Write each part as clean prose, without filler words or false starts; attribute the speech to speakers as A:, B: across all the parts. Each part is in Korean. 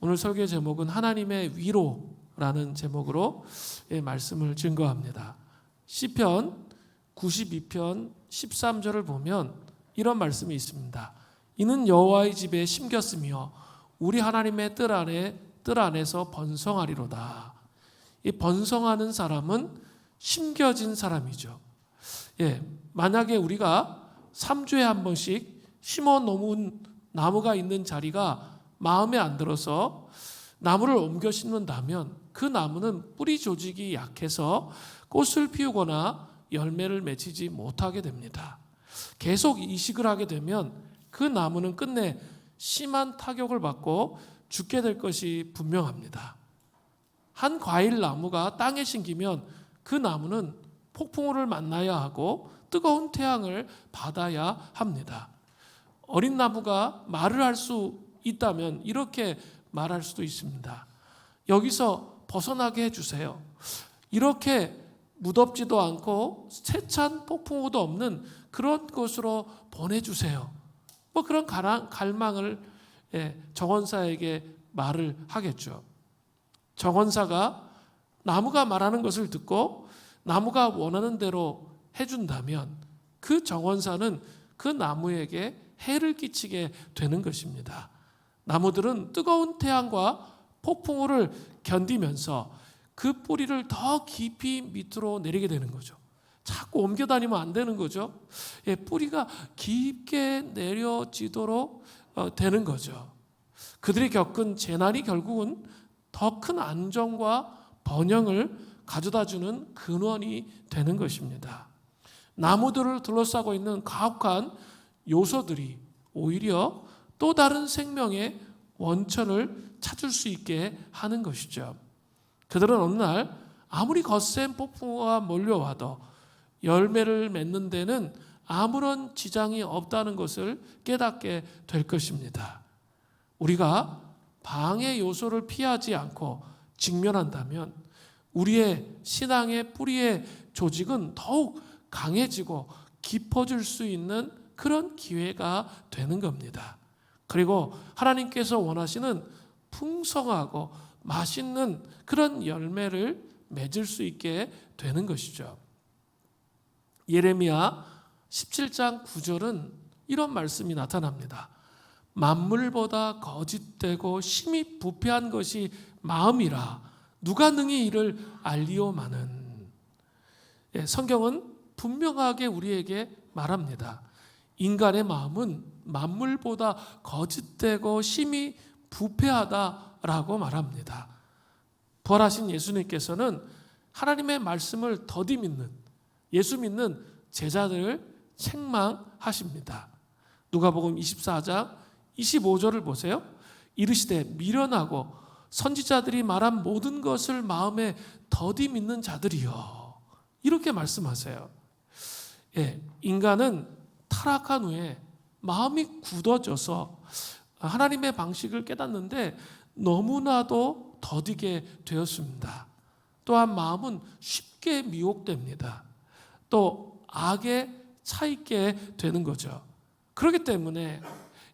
A: 오늘 설교 제목은 하나님의 위로라는 제목으로 말씀을 증거합니다. 시편 92편 13절을 보면 이런 말씀이 있습니다. 이는 여호와의 집에 심겼으며 우리 하나님의 뜰 안에서 번성하리로다. 이 번성하는 사람은 심겨진 사람이죠. 만약에 우리가 3주에 한 번씩 심어 놓은 나무가 있는 자리가 마음에 안 들어서 나무를 옮겨 심는다면 그 나무는 뿌리 조직이 약해서 꽃을 피우거나 열매를 맺히지 못하게 됩니다. 계속 이식을 하게 되면 그 나무는 끝내 심한 타격을 받고 죽게 될 것이 분명합니다. 한 과일 나무가 땅에 심기면 그 나무는 폭풍우를 만나야 하고 뜨거운 태양을 받아야 합니다. 어린 나무가 말을 할 수 있다면 이렇게 말할 수도 있습니다. 여기서 벗어나게 해주세요. 이렇게 무덥지도 않고 세찬 폭풍우도 없는 그런 곳으로 보내주세요. 그런 갈망을 정원사에게 말을 하겠죠. 정원사가 나무가 말하는 것을 듣고 나무가 원하는 대로 해준다면 그 정원사는 그 나무에게 해를 끼치게 되는 것입니다. 나무들은 뜨거운 태양과 폭풍우를 견디면서 그 뿌리를 더 깊이 밑으로 내리게 되는 거죠. 자꾸 옮겨 다니면 안 되는 거죠. 뿌리가 깊게 내려지도록 되는 거죠. 그들이 겪은 재난이 결국은 더 큰 안정과 번영을 가져다주는 근원이 되는 것입니다. 나무들을 둘러싸고 있는 가혹한 요소들이 오히려 또 다른 생명의 원천을 찾을 수 있게 하는 것이죠. 그들은 어느 날 아무리 거센 폭풍우가 몰려와도 열매를 맺는 데는 아무런 지장이 없다는 것을 깨닫게 될 것입니다. 우리가 방해 요소를 피하지 않고 직면한다면 우리의 신앙의 뿌리의 조직은 더욱 강해지고 깊어질 수 있는 그런 기회가 되는 겁니다. 그리고 하나님께서 원하시는 풍성하고 맛있는 그런 열매를 맺을 수 있게 되는 것이죠. 예레미야 17장 9절은 이런 말씀이 나타납니다. 만물보다 거짓되고 심히 부패한 것이 마음이라 누가 능히 이를 알리오마는. 성경은 분명하게 우리에게 말합니다. 인간의 마음은 만물보다 거짓되고 심히 부패하다라고 말합니다. 부활하신 예수님께서는 하나님의 말씀을 더디 믿는, 예수 믿는 제자들을 책망하십니다. 누가복음 24장 25절을 보세요. 이르시되 미련하고 선지자들이 말한 모든 것을 마음에 더디 믿는 자들이여. 이렇게 말씀하세요. 인간은 타락한 후에 마음이 굳어져서 하나님의 방식을 깨닫는데 너무나도 더디게 되었습니다. 또한 마음은 쉽게 미혹됩니다. 또 악에 차있게 되는 거죠. 그렇기 때문에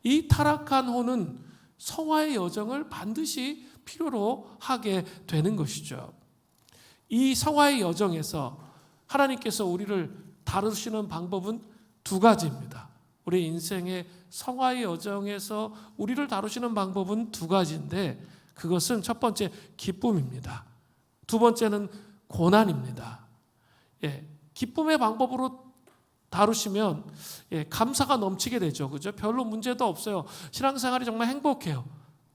A: 이 타락한 혼은 성화의 여정을 반드시 필요로 하게 되는 것이죠. 이 성화의 여정에서 하나님께서 우리를 다루시는 방법은 두 가지입니다. 우리 인생의 성화의 여정에서 우리를 다루시는 방법은 두 가지인데 그것은 첫 번째 기쁨입니다. 두 번째는 고난입니다. 기쁨의 방법으로 다루시면 감사가 넘치게 되죠. 그죠? 별로 문제도 없어요. 신앙생활이 정말 행복해요.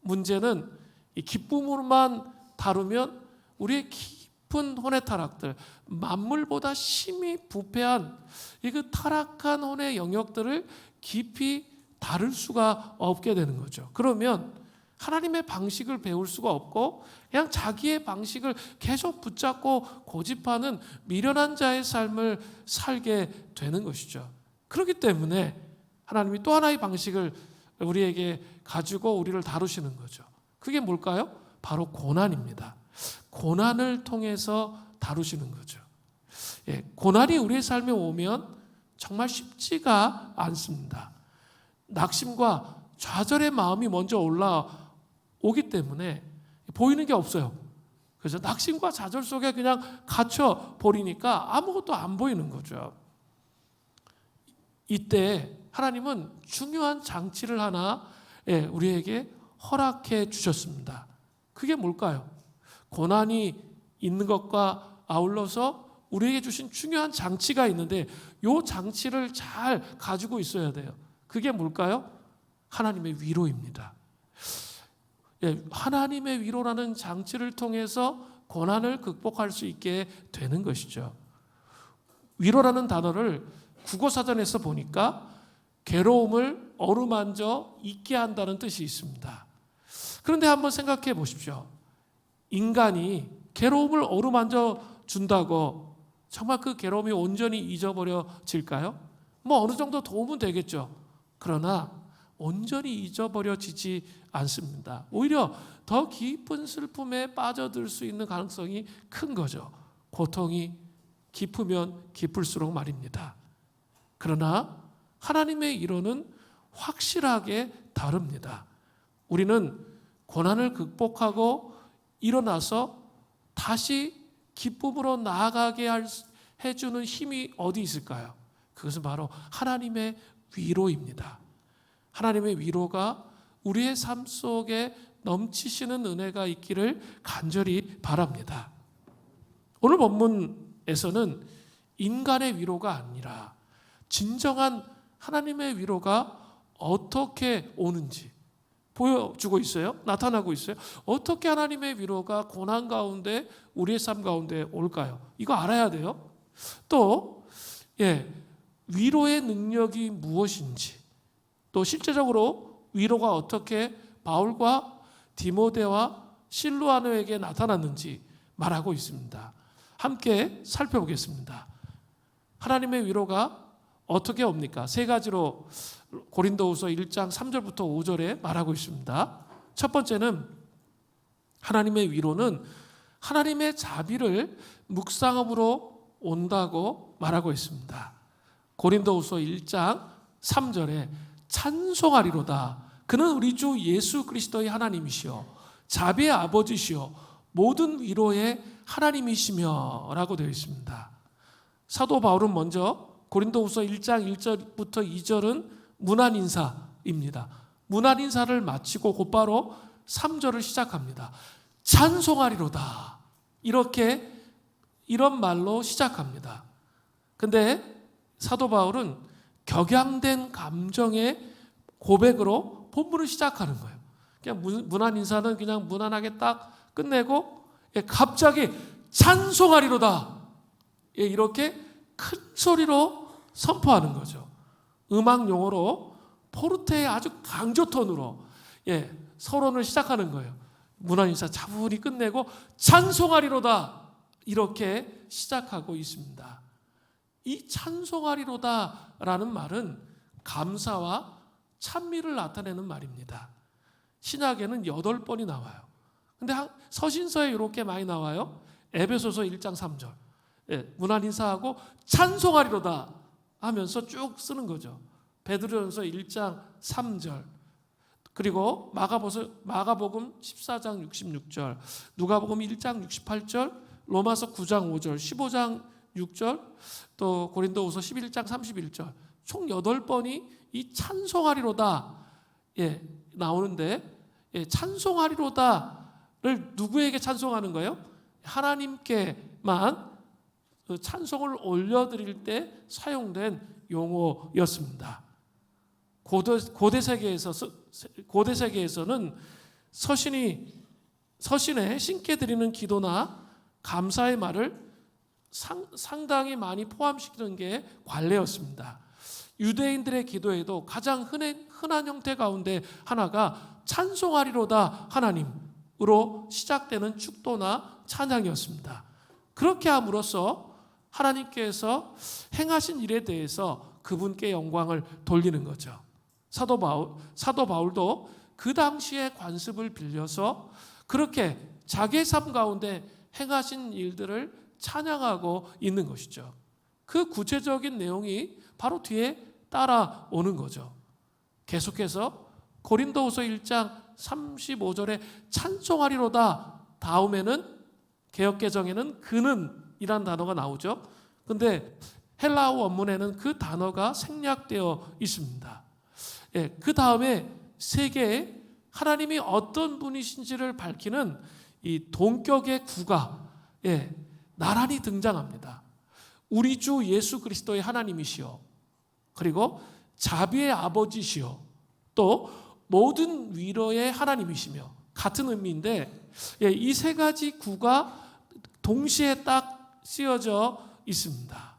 A: 문제는 이 기쁨으로만 다루면 우리의 깊은 혼의 타락들, 만물보다 심히 부패한 이 그 타락한 혼의 영역들을 깊이 다룰 수가 없게 되는 거죠. 그러면 하나님의 방식을 배울 수가 없고 그냥 자기의 방식을 계속 붙잡고 고집하는 미련한 자의 삶을 살게 되는 것이죠. 그렇기 때문에 하나님이 또 하나의 방식을 우리에게 가지고 우리를 다루시는 거죠. 그게 뭘까요? 바로 고난입니다. 고난을 통해서 다루시는 거죠. 고난이 우리의 삶에 오면 정말 쉽지가 않습니다. 낙심과 좌절의 마음이 먼저 오기 때문에 보이는 게 없어요. 그래서 낙심과 좌절 속에 그냥 갇혀 버리니까 아무것도 안 보이는 거죠. 이때 하나님은 중요한 장치를 하나 우리에게 허락해 주셨습니다. 그게 뭘까요? 고난이 있는 것과 아울러서 우리에게 주신 중요한 장치가 있는데 이 장치를 잘 가지고 있어야 돼요. 그게 뭘까요? 하나님의 위로입니다. 하나님의 위로라는 장치를 통해서 고난을 극복할 수 있게 되는 것이죠. 위로라는 단어를 국어사전에서 보니까 괴로움을 어루만져 잊게 한다는 뜻이 있습니다. 그런데 한번 생각해 보십시오. 인간이 괴로움을 어루만져 준다고 정말 그 괴로움이 온전히 잊어버려질까요? 뭐 어느 정도 도움은 되겠죠. 그러나 온전히 잊어버려지지 않습니다. 오히려 더 깊은 슬픔에 빠져들 수 있는 가능성이 큰 거죠. 고통이 깊으면 깊을수록 말입니다. 그러나 하나님의 위로는 확실하게 다릅니다. 우리는 고난을 극복하고 일어나서 다시 기쁨으로 나아가게 해주는 힘이 어디 있을까요? 그것은 바로 하나님의 위로입니다. 하나님의 위로가 우리의 삶 속에 넘치시는 은혜가 있기를 간절히 바랍니다. 오늘 본문에서는 인간의 위로가 아니라 진정한 하나님의 위로가 어떻게 오는지 보여주고 있어요. 나타나고 있어요. 어떻게 하나님의 위로가 고난 가운데 우리의 삶 가운데 올까요? 이거 알아야 돼요. 또 위로의 능력이 무엇인지, 또 실제적으로 위로가 어떻게 바울과 디모데와 실루아노에게 나타났는지 말하고 있습니다. 함께 살펴보겠습니다. 하나님의 위로가 어떻게 옵니까? 세 가지로 고린도후서 1장 3절부터 5절에 말하고 있습니다. 첫 번째는 하나님의 위로는 하나님의 자비를 묵상함으로 온다고 말하고 있습니다. 고린도후서 1장 3절에 찬송하리로다. 그는 우리 주 예수 그리스도의 하나님이시요 자비의 아버지시요 모든 위로의 하나님이시며 라고 되어 있습니다. 사도 바울은 먼저 고린도후서 1장 1절부터 2절은 문안 인사입니다. 문안 인사를 마치고 곧바로 3절을 시작합니다. 찬송하리로다. 이런 말로 시작합니다. 근데 사도 바울은 격양된 감정의 고백으로 본문을 시작하는 거예요. 그냥 문안 인사는 그냥 무난하게 딱 끝내고 갑자기 찬송하리로다. 이렇게 큰 소리로 선포하는 거죠. 음악 용어로 포르테의 아주 강조톤으로 서론을 시작하는 거예요. 문안 인사 차분히 끝내고 찬송하리로다. 이렇게 시작하고 있습니다. 이 찬송하리로다라는 말은 감사와 찬미를 나타내는 말입니다. 신약에는 8번이 나와요. 근데 서신서에 이렇게 많이 나와요. 에베소서 1장 3절. 문안 인사하고 찬송하리로다 하면서 쭉 쓰는 거죠. 베드로전서 1장 3절. 그리고 마가복음 14장 66절, 누가복음 1장 68절, 로마서 9장 5절, 15장 6절, 또 고린도후서 11장 31절. 총 8번이 이 찬송하리로다 나오는데 찬송하리로다를 누구에게 찬송하는 거예요? 하나님께만 찬송을 올려드릴 때 사용된 용어였습니다. 고대 세계에서는 서신에 신께 드리는 기도나 감사의 말을 상당히 많이 포함시키는 게 관례였습니다. 유대인들의 기도에도 가장 흔한 형태 가운데 하나가 찬송하리로다 하나님으로 시작되는 축도나 찬양이었습니다. 그렇게 함으로써 하나님께서 행하신 일에 대해서 그분께 영광을 돌리는 거죠. 사도 바울도 그 당시의 관습을 빌려서 그렇게 자기의 삶 가운데 행하신 일들을 찬양하고 있는 것이죠. 그 구체적인 내용이 바로 뒤에 따라오는 거죠. 계속해서 고린도후서 1장 35절에 찬송하리로다 다음에는 개역개정에는 그는이란 단어가 나오죠. 근데 헬라어 원문에는 그 단어가 생략되어 있습니다. 그 다음에 세 개의 하나님이 어떤 분이신지를 밝히는 이 동격의 구가 나란히 등장합니다. 우리 주 예수 그리스도의 하나님이시요, 그리고 자비의 아버지시요, 또 모든 위로의 하나님이시며, 같은 의미인데 이 세 가지 구가 동시에 딱 쓰여져 있습니다.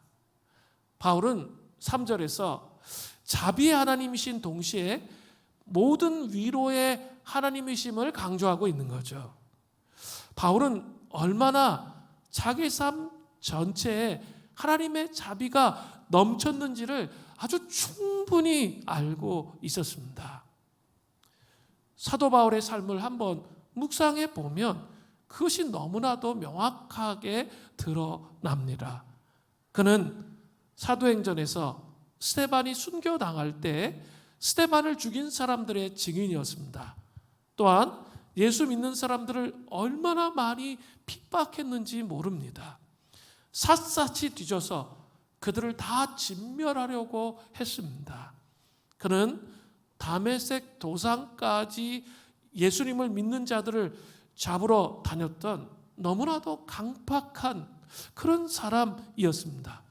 A: 바울은 3절에서 자비의 하나님이신 동시에 모든 위로의 하나님이심을 강조하고 있는 거죠. 바울은 얼마나 자기 삶 전체에 하나님의 자비가 넘쳤는지를 아주 충분히 알고 있었습니다. 사도 바울의 삶을 한번 묵상해 보면 그것이 너무나도 명확하게 드러납니다. 그는 사도행전에서 스데반이 순교당할 때 스데반을 죽인 사람들의 증인이었습니다. 또한 예수 믿는 사람들을 얼마나 많이 핍박했는지 모릅니다. 샅샅이 뒤져서 그들을 다 진멸하려고 했습니다. 그는 다메섹 도상까지 예수님을 믿는 자들을 잡으러 다녔던 너무나도 강팍한 그런 사람이었습니다.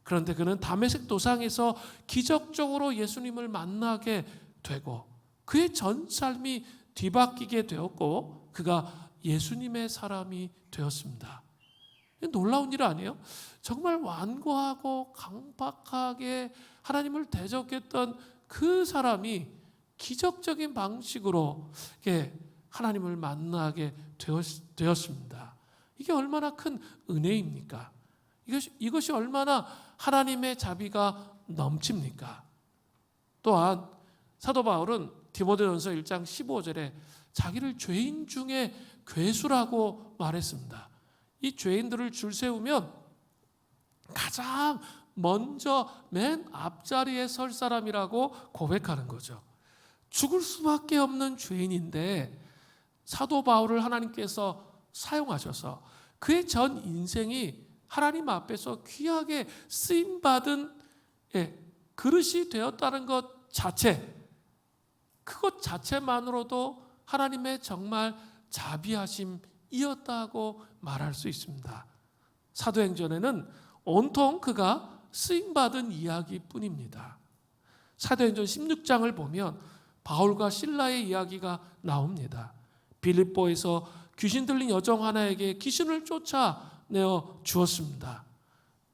A: 그런데 그는 다메섹 도상에서 기적적으로 예수님을 만나게 되고 그의 전 삶이 뒤바뀌게 되었고 그가 예수님의 사람이 되었습니다. 놀라운 일 아니에요? 정말 완고하고 강박하게 하나님을 대적했던 그 사람이 기적적인 방식으로 하나님을 만나게 되었습니다. 이게 얼마나 큰 은혜입니까? 이것이 얼마나 하나님의 자비가 넘칩니까? 또한 사도 바울은 디모데전서 1장 15절에 자기를 죄인 중에 괴수라고 말했습니다. 이 죄인들을 줄 세우면 가장 먼저 맨 앞자리에 설 사람이라고 고백하는 거죠. 죽을 수밖에 없는 죄인인데 사도 바울을 하나님께서 사용하셔서 그의 전 인생이 하나님 앞에서 귀하게 쓰임받은 그릇이 되었다는 것 자체, 그것 자체만으로도 하나님의 정말 자비하심이었다고 말할 수 있습니다. 사도행전에는 온통 그가 쓰임받은 이야기뿐입니다. 사도행전 16장을 보면 바울과 실라의 이야기가 나옵니다. 빌립보에서 귀신 들린 여종 하나에게 귀신을 쫓아내어 주었습니다.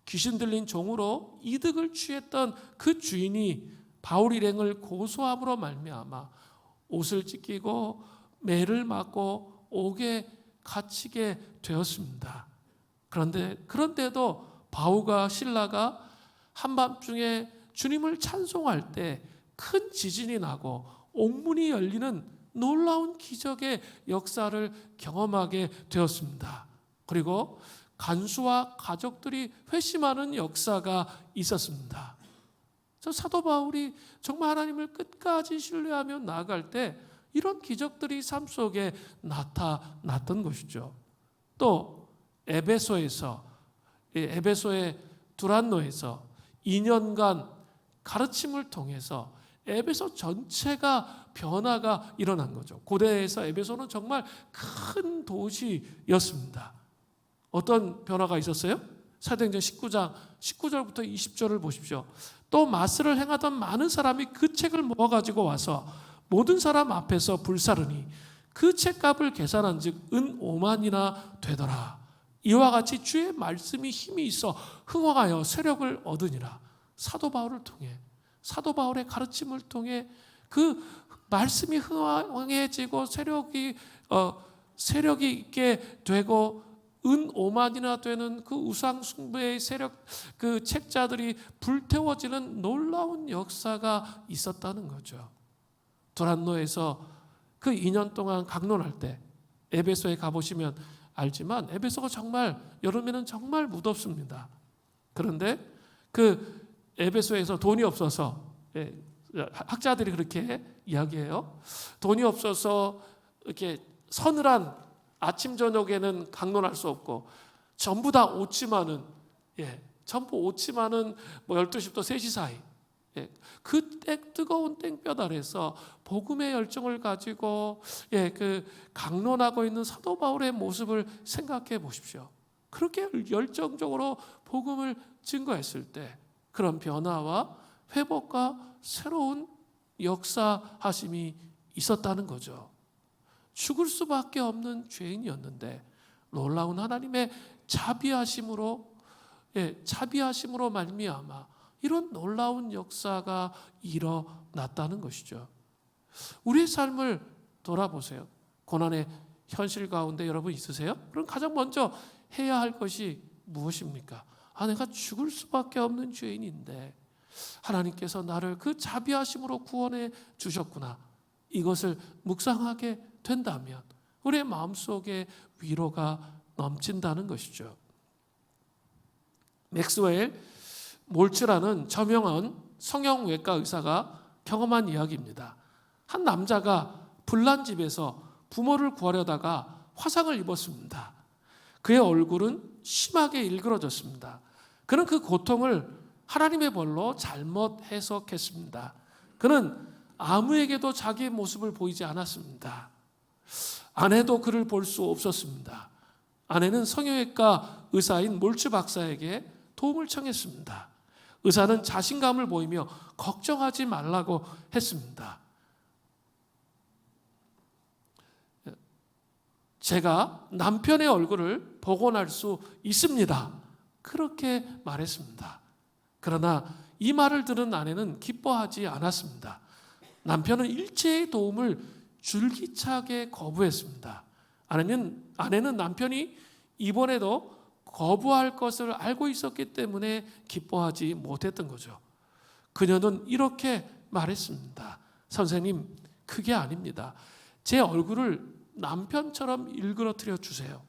A: 귀신 들린 종으로 이득을 취했던 그 주인이 바울 일행을 고소함으로 말미암아 옷을 찢기고 매를 맞고 옥에 갇히게 되었습니다. 그런데도 바울과 실라가 한밤중에 주님을 찬송할 때 큰 지진이 나고 옥문이 열리는 놀라운 기적의 역사를 경험하게 되었습니다. 그리고 간수와 가족들이 회심하는 역사가 있었습니다. 사도 바울이 정말 하나님을 끝까지 신뢰하며 나아갈 때 이런 기적들이 삶 속에 나타났던 것이죠. 또 에베소의 두란노에서 2년간 가르침을 통해서 에베소 전체가 변화가 일어난 거죠. 고대에서 에베소는 정말 큰 도시였습니다. 어떤 변화가 있었어요? 사도행전 19장 19절부터 20절을 보십시오. 또 마스를 행하던 많은 사람이 그 책을 모아가지고 와서 모든 사람 앞에서 불사르니 그 책값을 계산한 즉 은 5만이나 되더라. 이와 같이 주의 말씀이 힘이 있어 흥황하여 세력을 얻으니라. 사도 바울을 통해, 사도 바울의 가르침을 통해 그 말씀이 흥황해지고 세력이 있게 되고 은 5만이나 되는 그 우상 숭배의 세력, 그 책자들이 불태워지는 놀라운 역사가 있었다는 거죠. 두란노에서 그 2년 동안 강론할 때 에베소에 가보시면 알지만 에베소가 정말 여름에는 정말 무덥습니다. 그런데 그 에베소에서 돈이 없어서 학자들이 그렇게 이야기해요. 돈이 없어서 이렇게 서늘한 아침 저녁에는 강론할 수 없고 전부 다 오치마는 전부 오치마는 뭐 12시부터 3시 사이 그 뜨거운 땡볕 아래서 복음의 열정을 가지고 그 강론하고 있는 사도 바울의 모습을 생각해 보십시오. 그렇게 열정적으로 복음을 증거했을 때 그런 변화와 회복과 새로운 역사하심이 있었다는 거죠. 죽을 수밖에 없는 죄인이었는데 놀라운 하나님의 자비하심으로 말미암아 이런 놀라운 역사가 일어났다는 것이죠. 우리의 삶을 돌아보세요. 고난의 현실 가운데 여러분 있으세요? 그럼 가장 먼저 해야 할 것이 무엇입니까? 내가 죽을 수밖에 없는 죄인인데 하나님께서 나를 그 자비하심으로 구원해 주셨구나. 이것을 묵상하게 된다면 우리의 마음속에 위로가 넘친다는 것이죠. 맥스웰 몰츠라는 저명한 성형외과 의사가 경험한 이야기입니다. 한 남자가 불난 집에서 부모를 구하려다가 화상을 입었습니다. 그의 얼굴은 심하게 일그러졌습니다. 그는 그 고통을 하나님의 벌로 잘못 해석했습니다. 그는 아무에게도 자기의 모습을 보이지 않았습니다. 아내도 그를 볼 수 없었습니다. 아내는 성형외과 의사인 몰츠 박사에게 도움을 청했습니다. 의사는 자신감을 보이며 걱정하지 말라고 했습니다. 제가 남편의 얼굴을 복원할 수 있습니다. 그렇게 말했습니다. 그러나 이 말을 들은 아내는 기뻐하지 않았습니다. 남편은 일체의 도움을 줄기차게 거부했습니다. 아내는 남편이 이번에도 거부할 것을 알고 있었기 때문에 기뻐하지 못했던 거죠. 그녀는 이렇게 말했습니다. 선생님, 그게 아닙니다. 제 얼굴을 남편처럼 일그러뜨려 주세요.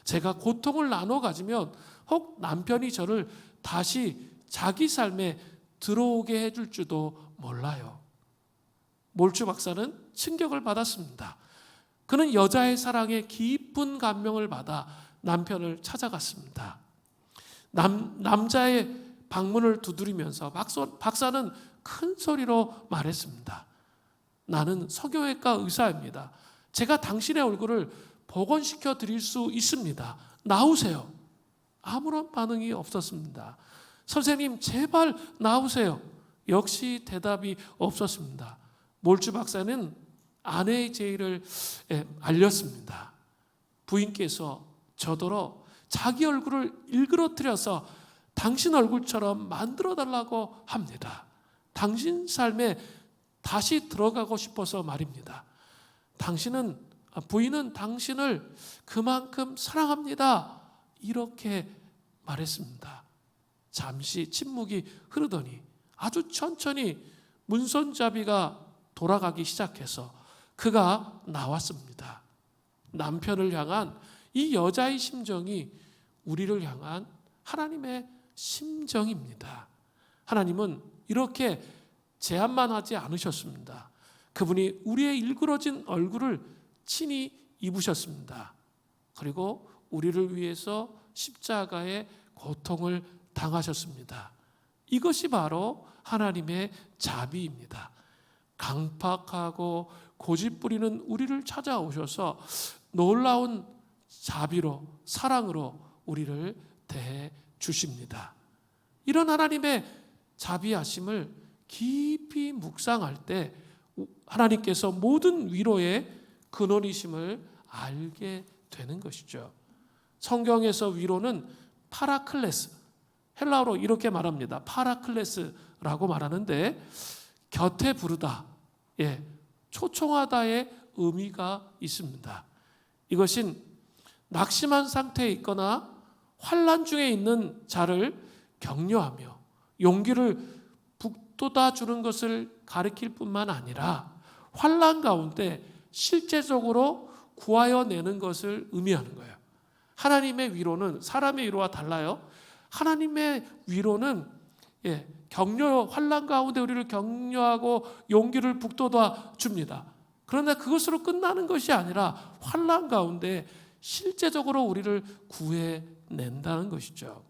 A: 제가 고통을 나눠 가지면 혹 남편이 저를 다시 자기 삶에 들어오게 해줄지도 몰라요. 몰츠 박사는 충격을 받았습니다. 그는 여자의 사랑에 깊은 감명을 받아 남편을 찾아갔습니다. 남자의 방문을 두드리면서 박사는 큰 소리로 말했습니다. 나는 성형외과 의사입니다. 제가 당신의 얼굴을 복원시켜 드릴 수 있습니다. 나오세요. 아무런 반응이 없었습니다. 선생님, 제발 나오세요. 역시 대답이 없었습니다. 몰츠 박사는 아내의 제의를 알렸습니다. 부인께서 저더러 자기 얼굴을 일그러뜨려서 당신 얼굴처럼 만들어달라고 합니다. 당신 삶에 다시 들어가고 싶어서 말입니다. 부인은 당신을 그만큼 사랑합니다. 이렇게 말했습니다. 잠시 침묵이 흐르더니 아주 천천히 문손잡이가 돌아가기 시작해서 그가 나왔습니다. 남편을 향한 이 여자의 심정이 우리를 향한 하나님의 심정입니다. 하나님은 이렇게 제안만 하지 않으셨습니다. 그분이 우리의 일그러진 얼굴을 친히 입으셨습니다. 그리고 우리를 위해서 십자가의 고통을 당하셨습니다. 이것이 바로 하나님의 자비입니다. 강팍하고 고집부리는 우리를 찾아오셔서 놀라운 자비로 사랑으로 우리를 대해 주십니다. 이런 하나님의 자비하심을 깊이 묵상할 때 하나님께서 모든 위로의 근원이심을 알게 되는 것이죠. 성경에서 위로는 파라클레스, 헬라어로 이렇게 말합니다. 파라클레스라고 말하는데 곁에 부르다, 초청하다의 의미가 있습니다. 이것은 낙심한 상태에 있거나 환난 중에 있는 자를 격려하며 용기를 북돋아 주는 것을 가리킬 뿐만 아니라 환난 가운데 실제적으로 구하여 내는 것을 의미하는 거예요. 하나님의 위로는 사람의 위로와 달라요. 하나님의 위로는 환난 가운데 우리를 격려하고 용기를 북돋아 줍니다. 그런데 그것으로 끝나는 것이 아니라 환난 가운데 실제적으로 우리를 구해낸다는 것이죠.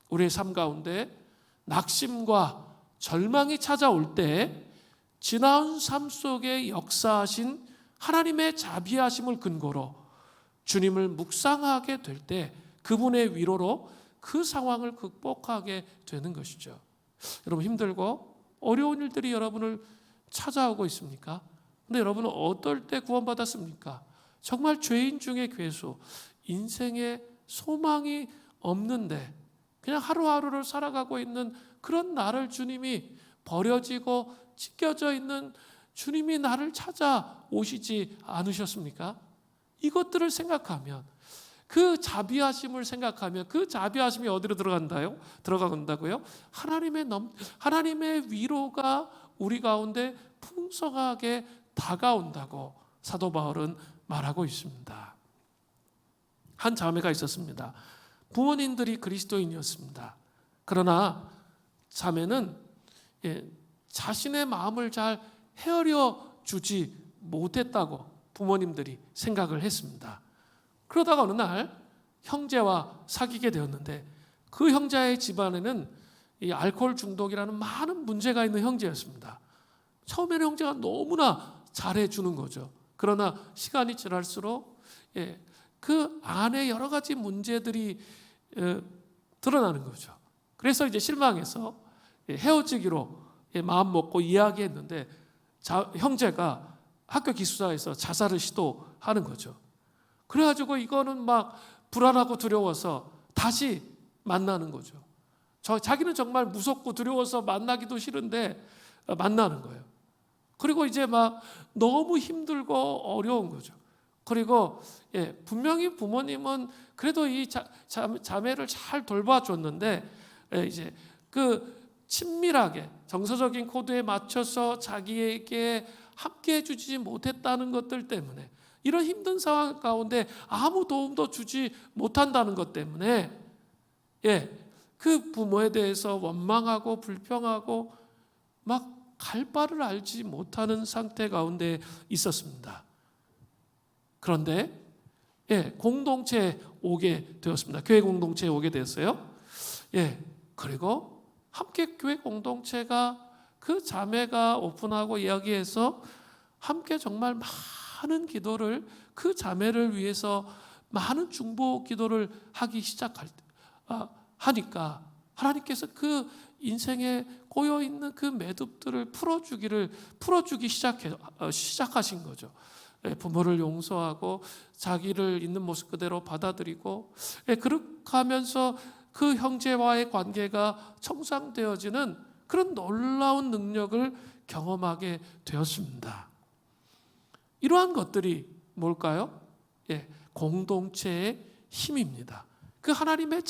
A: 우리의 삶 가운데 낙심과 절망이 찾아올 때 지나온 삶 속에 역사하신 하나님의 자비하심을 근거로 주님을 묵상하게 될 때 그분의 위로로 그 상황을 극복하게 되는 것이죠. 여러분, 힘들고 어려운 일들이 여러분을 찾아오고 있습니까? 근데 여러분은 어떨 때 구원받았습니까? 정말 죄인 중에 괴수, 인생에 소망이 없는데 그냥 하루하루를 살아가고 있는 그런 나를 주님이 버려지고 찢겨져 있는 주님이 나를 찾아오시지 않으셨습니까? 이것들을 생각하면, 그 자비하심을 생각하면, 그 자비하심이 어디로 들어간다고요? 하나님의 위로가 우리 가운데 풍성하게 다가온다고 사도 바울은 말하고 있습니다. 한 자매가 있었습니다. 부모님들이 그리스도인이었습니다. 그러나 자매는 자신의 마음을 잘 헤아려 주지 못했다고 부모님들이 생각을 했습니다. 그러다가 어느 날 형제와 사귀게 되었는데 그 형제의 집안에는 이 알코올 중독이라는 많은 문제가 있는 형제였습니다. 처음에는 형제가 너무나 잘해주는 거죠. 그러나 시간이 지날수록 그 안에 여러 가지 문제들이 드러나는 거죠. 그래서 이제 실망해서 헤어지기로 마음 먹고 이야기했는데 형제가 학교 기숙사에서 자살을 시도하는 거죠. 그래가지고 이거는 막 불안하고 두려워서 다시 만나는 거죠. 자기는 정말 무섭고 두려워서 만나기도 싫은데 만나는 거예요. 그리고 이제 막 너무 힘들고 어려운 거죠. 그리고 분명히 부모님은 그래도 이 자매를 잘 돌봐줬는데 이제 그 친밀하게 정서적인 코드에 맞춰서 자기에게 함께 해주지 못했다는 것들 때문에, 이런 힘든 상황 가운데 아무 도움도 주지 못한다는 것 때문에 그 부모에 대해서 원망하고 불평하고 막 갈 바를 알지 못하는 상태 가운데 있었습니다. 그런데 공동체에 오게 되었습니다. 교회 공동체에 오게 됐어요. 그리고 함께 교회 공동체가 그 자매가 오픈하고 이야기해서 함께 정말 많은 기도를, 그 자매를 위해서 많은 중보 기도를 하기 하니까 하나님께서 그 인생에 꼬여 있는 그 매듭들을 풀어주기 시작하신 거죠. 부모를 용서하고 자기를 있는 모습 그대로 받아들이고 그렇게 하면서 그 형제와의 관계가 청산되어지는 그런 놀라운 능력을 경험하게 되었습니다. 이러한 것들이 뭘까요? 공동체의 힘입니다. 그 하나님의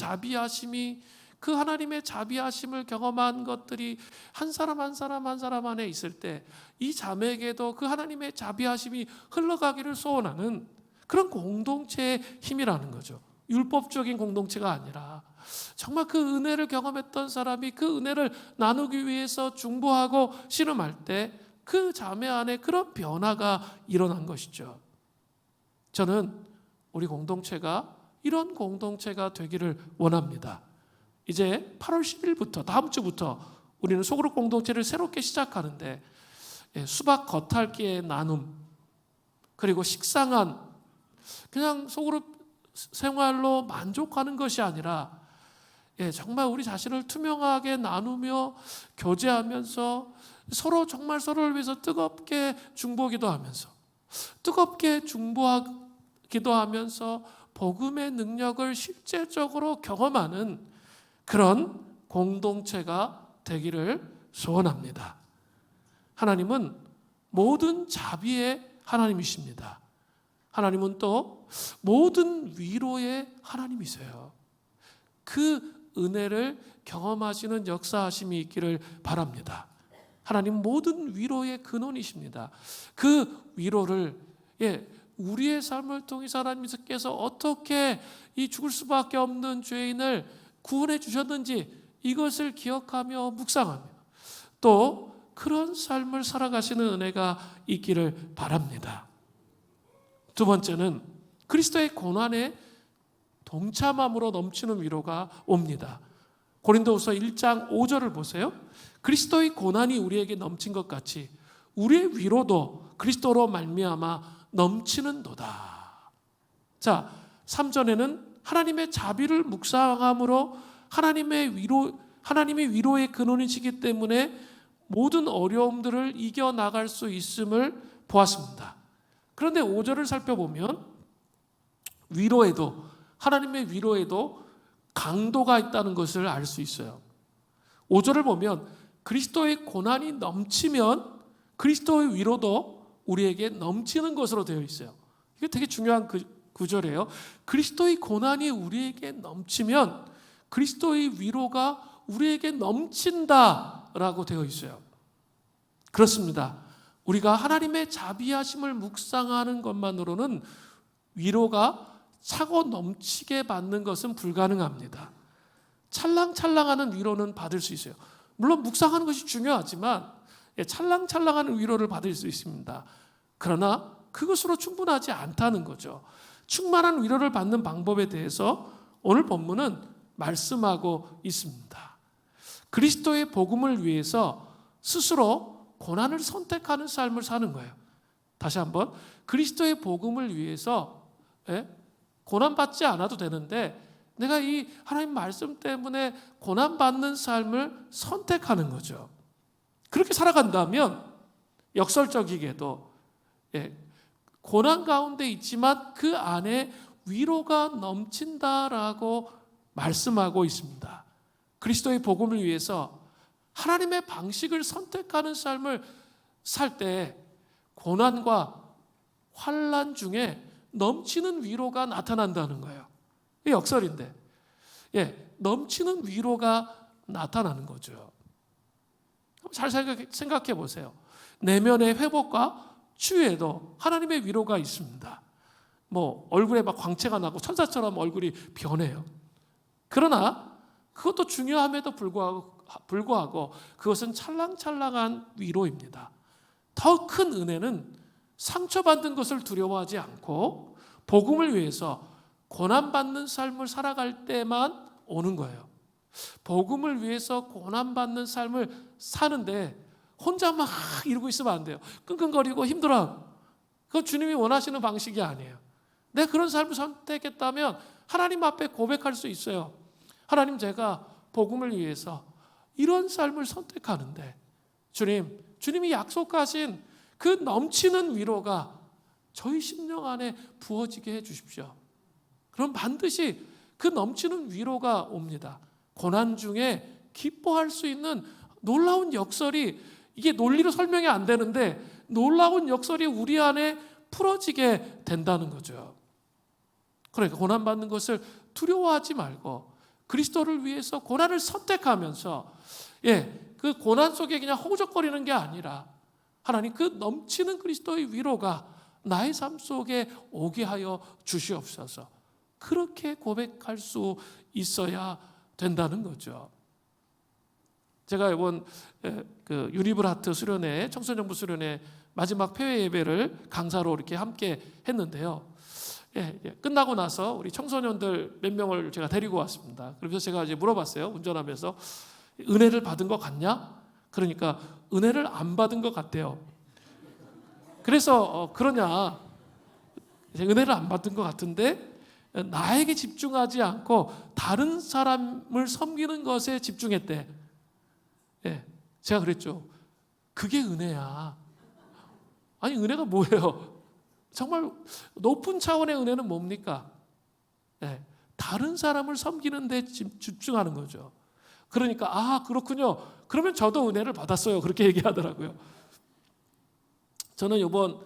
A: 자비하심을 경험한 것들이 한 사람 한 사람 안에 있을 때 이 자매에게도 그 하나님의 자비하심이 흘러가기를 소원하는 그런 공동체의 힘이라는 거죠. 율법적인 공동체가 아니라 정말 그 은혜를 경험했던 사람이 그 은혜를 나누기 위해서 중보하고 씨름할 때 그 자매 안에 그런 변화가 일어난 것이죠. 저는 우리 공동체가 이런 공동체가 되기를 원합니다. 이제 8월 10일부터 다음 주부터 우리는 소그룹 공동체를 새롭게 시작하는데 수박 겉핥기의 나눔, 그리고 식상한 그냥 소그룹 생활로 만족하는 것이 아니라 정말 우리 자신을 투명하게 나누며 교제하면서 서로 정말 서로를 위해서 뜨겁게 중보기도 하면서 복음의 능력을 실제적으로 경험하는 그런 공동체가 되기를 소원합니다. 하나님은 모든 자비의 하나님이십니다. 하나님은 또 모든 위로의 하나님이세요. 그 은혜를 경험하시는 역사하심이 있기를 바랍니다. 하나님 모든 위로의 근원이십니다. 그 위로를 우리의 삶을 통해서 하나님께서 어떻게 이 죽을 수밖에 없는 죄인을 구원해 주셨는지 이것을 기억하며 묵상하며 또 그런 삶을 살아가시는 은혜가 있기를 바랍니다. 두 번째는 그리스도의 고난에 동참함으로 넘치는 위로가 옵니다. 고린도후서 1장 5절을 보세요. 그리스도의 고난이 우리에게 넘친 것 같이 우리의 위로도 그리스도로 말미암아 넘치는도다. 자, 3절에는 하나님의 자비를 묵상함으로 하나님이 위로의 근원이시기 때문에 모든 어려움들을 이겨나갈 수 있음을 보았습니다. 그런데 5절을 살펴보면 하나님의 위로에도 강도가 있다는 것을 알 수 있어요. 5절을 보면 그리스도의 고난이 넘치면 그리스도의 위로도 우리에게 넘치는 것으로 되어 있어요. 이게 되게 중요한 구절이에요. 그리스도의 고난이 우리에게 넘치면 그리스도의 위로가 우리에게 넘친다라고 되어 있어요. 그렇습니다. 우리가 하나님의 자비하심을 묵상하는 것만으로는 위로가 차고 넘치게 받는 것은 불가능합니다. 찰랑찰랑하는 위로는 받을 수 있어요. 물론 묵상하는 것이 중요하지만 찰랑찰랑하는 위로를 받을 수 있습니다. 그러나 그것으로 충분하지 않다는 거죠. 충만한 위로를 받는 방법에 대해서 오늘 본문은 말씀하고 있습니다. 그리스도의 복음을 위해서 스스로 고난을 선택하는 삶을 사는 거예요. 다시 한번, 그리스도의 복음을 위해서 고난받지 않아도 되는데 내가 이 하나님 말씀 때문에 고난받는 삶을 선택하는 거죠. 그렇게 살아간다면 역설적이게도 고난 가운데 있지만 그 안에 위로가 넘친다라고 말씀하고 있습니다. 그리스도의 복음을 위해서 하나님의 방식을 선택하는 삶을 살 때 고난과 환난 중에 넘치는 위로가 나타난다는 거예요. 이게 역설인데 넘치는 위로가 나타나는 거죠. 잘 생각해 보세요. 내면의 회복과 치유에도 하나님의 위로가 있습니다. 얼굴에 막 광채가 나고 천사처럼 얼굴이 변해요. 그러나 그것도 중요함에도 불구하고 그것은 찰랑찰랑한 위로입니다. 더 큰 은혜는 상처받는 것을 두려워하지 않고 복음을 위해서 고난받는 삶을 살아갈 때만 오는 거예요. 복음을 위해서 고난받는 삶을 사는데 혼자 막 이러고 있으면 안 돼요. 끙끙거리고 힘들어. 그건 주님이 원하시는 방식이 아니에요. 내가 그런 삶을 선택했다면 하나님 앞에 고백할 수 있어요. 하나님, 제가 복음을 위해서 이런 삶을 선택하는데 주님이 약속하신 그 넘치는 위로가 저희 심령 안에 부어지게 해 주십시오. 그럼 반드시 그 넘치는 위로가 옵니다. 고난 중에 기뻐할 수 있는 놀라운 역설이, 이게 논리로 설명이 안 되는데 놀라운 역설이 우리 안에 풀어지게 된다는 거죠. 그러니까 고난받는 것을 두려워하지 말고 그리스도를 위해서 고난을 선택하면서 그 고난 속에 그냥 허우적거리는 게 아니라 하나님, 그 넘치는 그리스도의 위로가 나의 삶 속에 오게 하여 주시옵소서. 그렇게 고백할 수 있어야 된다는 거죠. 제가 이번 그 유니브라트 수련회, 청소년부 수련회 마지막 폐회 예배를 강사로 이렇게 함께 했는데요. 끝나고 나서 우리 청소년들 몇 명을 제가 데리고 왔습니다. 그래서 제가 이제 물어봤어요. 운전하면서 은혜를 받은 것 같냐? 그러니까 은혜를 안 받은 것 같대요. 그래서 그러냐? 은혜를 안 받은 것 같은데 나에게 집중하지 않고 다른 사람을 섬기는 것에 집중했대. 제가 그랬죠. 그게 은혜야. 아니, 은혜가 뭐예요? 정말 높은 차원의 은혜는 뭡니까? 다른 사람을 섬기는 데 집중하는 거죠. 그러니까 그렇군요. 그러면 저도 은혜를 받았어요. 그렇게 얘기하더라고요. 저는 이번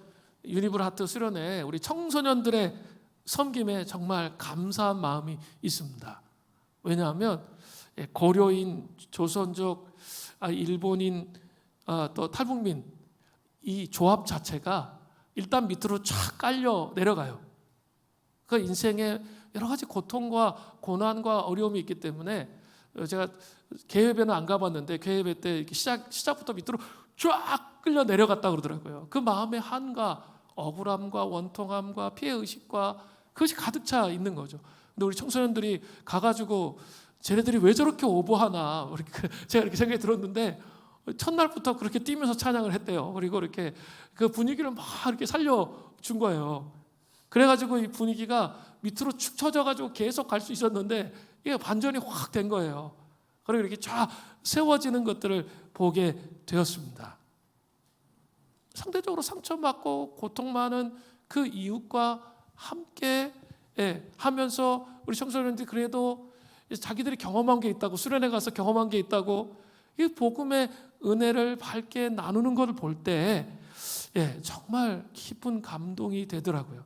A: 유니브라트 수련회 우리 청소년들의 섬김에 정말 감사한 마음이 있습니다. 왜냐하면 고려인, 조선족, 일본인, 또 탈북민 이 조합 자체가 일단 밑으로 쫙 깔려 내려가요. 그 인생에 여러 가지 고통과 고난과 어려움이 있기 때문에 제가 개회배는 안 가봤는데 개회배 때 이렇게 시작부터 밑으로 쫙 끌려 내려갔다 그러더라고요. 그 마음의 한과 억울함과 원통함과 피해의식과 그것이 가득 차 있는 거죠. 근데 우리 청소년들이 가가지고 쟤네들이 왜 저렇게 오버하나 제가 이렇게 생각이 들었는데 첫날부터 그렇게 뛰면서 찬양을 했대요. 그리고 이렇게 그 분위기를 막 이렇게 살려준 거예요. 그래가지고 이 분위기가 밑으로 축 처져가지고 계속 갈 수 있었는데 이게 반전이 확 된 거예요. 그리고 이렇게 쫙 세워지는 것들을 보게 되었습니다. 상대적으로 상처받고 고통 많은 그 이웃과 함께 하면서 우리 청소년들이 그래도 자기들이 경험한 게 있다고, 수련회 가서 경험한 게 있다고 이 복음의 은혜를 밝게 나누는 것을 볼 때 정말 깊은 감동이 되더라고요.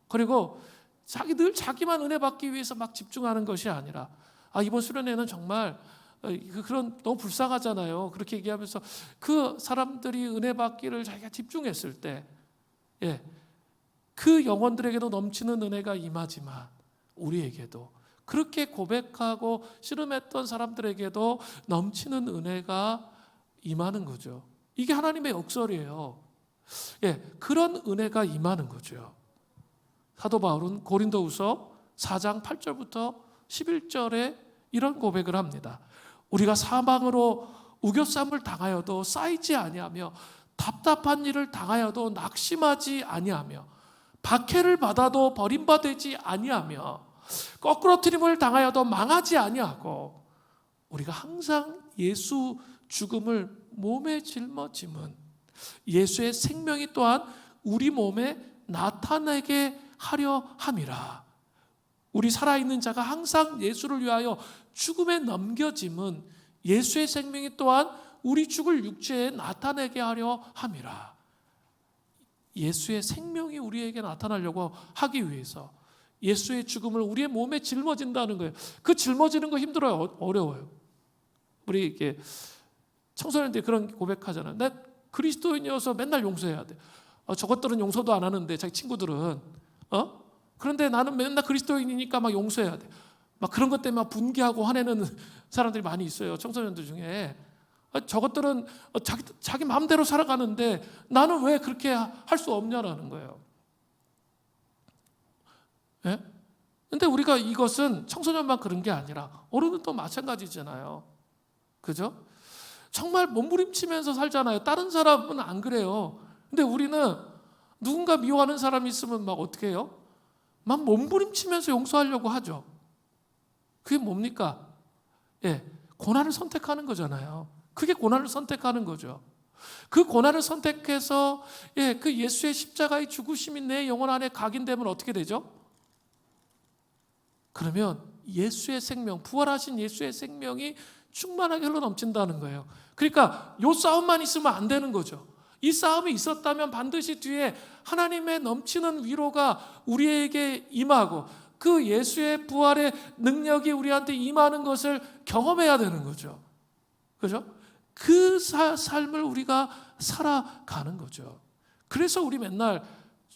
A: 그리고 늘 자기만 은혜 받기 위해서 막 집중하는 것이 아니라 이번 수련회는 정말 그런 너무 불쌍하잖아요. 그렇게 얘기하면서 그 사람들이 은혜 받기를 자기가 집중했을 때 그 영혼들에게도 넘치는 은혜가 임하지만 우리에게도 그렇게 고백하고 씨름했던 사람들에게도 넘치는 은혜가 임하는 거죠. 이게 하나님의 역설이에요. 그런 은혜가 임하는 거죠. 사도 바울은 고린도후서 4장 8절부터 11절에 이런 고백을 합니다. 우리가 사망으로 우겨쌈을 당하여도 쌓이지 아니하며 답답한 일을 당하여도 낙심하지 아니하며 박해를 받아도 버림받지 아니하며 거꾸러뜨림을 당하여도 망하지 아니하고 우리가 항상 예수 죽음을 몸에 짊어짐은 예수의 생명이 또한 우리 몸에 나타나게 하려 함이라. 우리 살아있는 자가 항상 예수를 위하여 죽음에 넘겨짐은 예수의 생명이 또한 우리 죽을 육체에 나타내게 하려 함이라. 예수의 생명이 우리에게 나타나려고 하기 위해서 예수의 죽음을 우리의 몸에 짊어진다는 거예요. 그 짊어지는 거 힘들어요. 어려워요. 우리 이렇게 청소년들이 그런 고백하잖아요. 나 그리스도인이어서 맨날 용서해야 돼. 저것들은 용서도 안 하는데 자기 친구들은 그런데 나는 맨날 그리스도인이니까 막 용서해야 돼. 막 그런 것 때문에 막 분개하고 화내는 사람들이 많이 있어요. 청소년들 중에. 저것들은 자기 마음대로 살아가는데 나는 왜 그렇게 할 수 없냐라는 거예요. 근데 우리가 이것은 청소년만 그런 게 아니라 어른도 마찬가지잖아요. 그죠? 정말 몸부림치면서 살잖아요. 다른 사람은 안 그래요. 근데 우리는 누군가 미워하는 사람이 있으면 막 어떻게 해요? 막 몸부림치면서 용서하려고 하죠. 그게 뭡니까? 고난을 선택하는 거잖아요. 그게 고난을 선택하는 거죠. 그 고난을 선택해서 그 예수의 십자가의 죽으심이 내 영혼 안에 각인되면 어떻게 되죠? 그러면 예수의 생명, 부활하신 예수의 생명이 충만하게 흘러넘친다는 거예요. 그러니까 이 싸움만 있으면 안 되는 거죠. 이 싸움이 있었다면 반드시 뒤에 하나님의 넘치는 위로가 우리에게 임하고 그 예수의 부활의 능력이 우리한테 임하는 것을 경험해야 되는 거죠. 그죠? 그 삶을 우리가 살아가는 거죠. 그래서 우리 맨날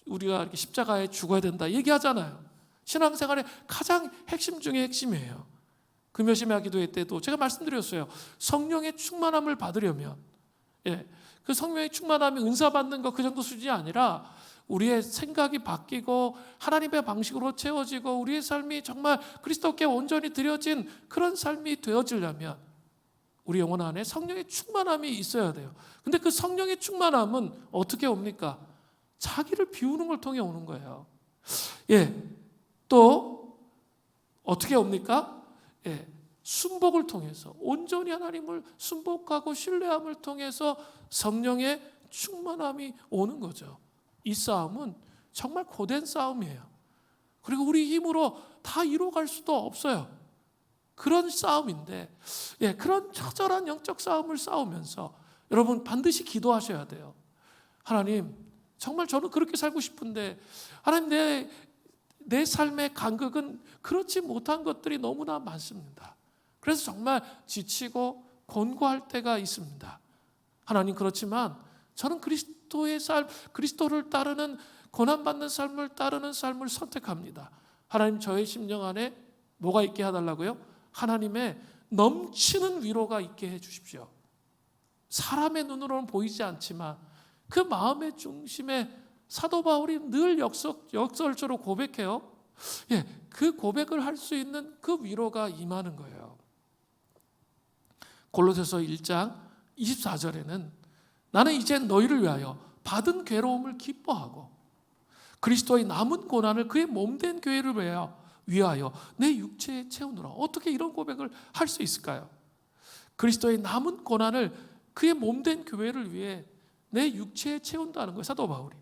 A: 우리가 이렇게 십자가에 죽어야 된다 얘기하잖아요. 신앙생활의 가장 핵심 중에 핵심이에요. 금요심야 기도회 때도 제가 말씀드렸어요. 성령의 충만함을 받으려면 그 성령의 충만함이 은사 받는 것 그 정도 수준이 아니라 우리의 생각이 바뀌고 하나님의 방식으로 채워지고 우리의 삶이 정말 그리스도께 온전히 드려진 그런 삶이 되어지려면 우리 영혼 안에 성령의 충만함이 있어야 돼요. 근데 그 성령의 충만함은 어떻게 옵니까? 자기를 비우는 걸 통해 오는 거예요. 또 어떻게 옵니까? 순복을 통해서 온전히 하나님을 순복하고 신뢰함을 통해서 성령의 충만함이 오는 거죠. 이 싸움은 정말 고된 싸움이에요. 그리고 우리 힘으로 다 이뤄갈 수도 없어요. 그런 싸움인데 그런 처절한 영적 싸움을 싸우면서 여러분 반드시 기도하셔야 돼요. 하나님 정말 저는 그렇게 살고 싶은데 하나님 내 삶의 간극은 그렇지 못한 것들이 너무나 많습니다. 그래서 정말 지치고 곤고할 때가 있습니다. 하나님 그렇지만 저는 그리스도의 삶, 그리스도를 따르는 고난받는 삶을 따르는 삶을 선택합니다. 하나님 저의 심령 안에 뭐가 있게 해달라고요? 하나님의 넘치는 위로가 있게 해주십시오. 사람의 눈으로는 보이지 않지만 그 마음의 중심에 사도 바울이 늘 역설적으로 고백해요. 그 고백을 할 수 있는 그 위로가 임하는 거예요. 골로새서 1장 24절에는 나는 이제 너희를 위하여 받은 괴로움을 기뻐하고 그리스도의 남은 고난을 그의 몸된 교회를 위하여 내 육체에 채우노라. 어떻게 이런 고백을 할 수 있을까요? 그리스도의 남은 고난을 그의 몸된 교회를 위해 내 육체에 채운다는 거예요. 사도 바울이.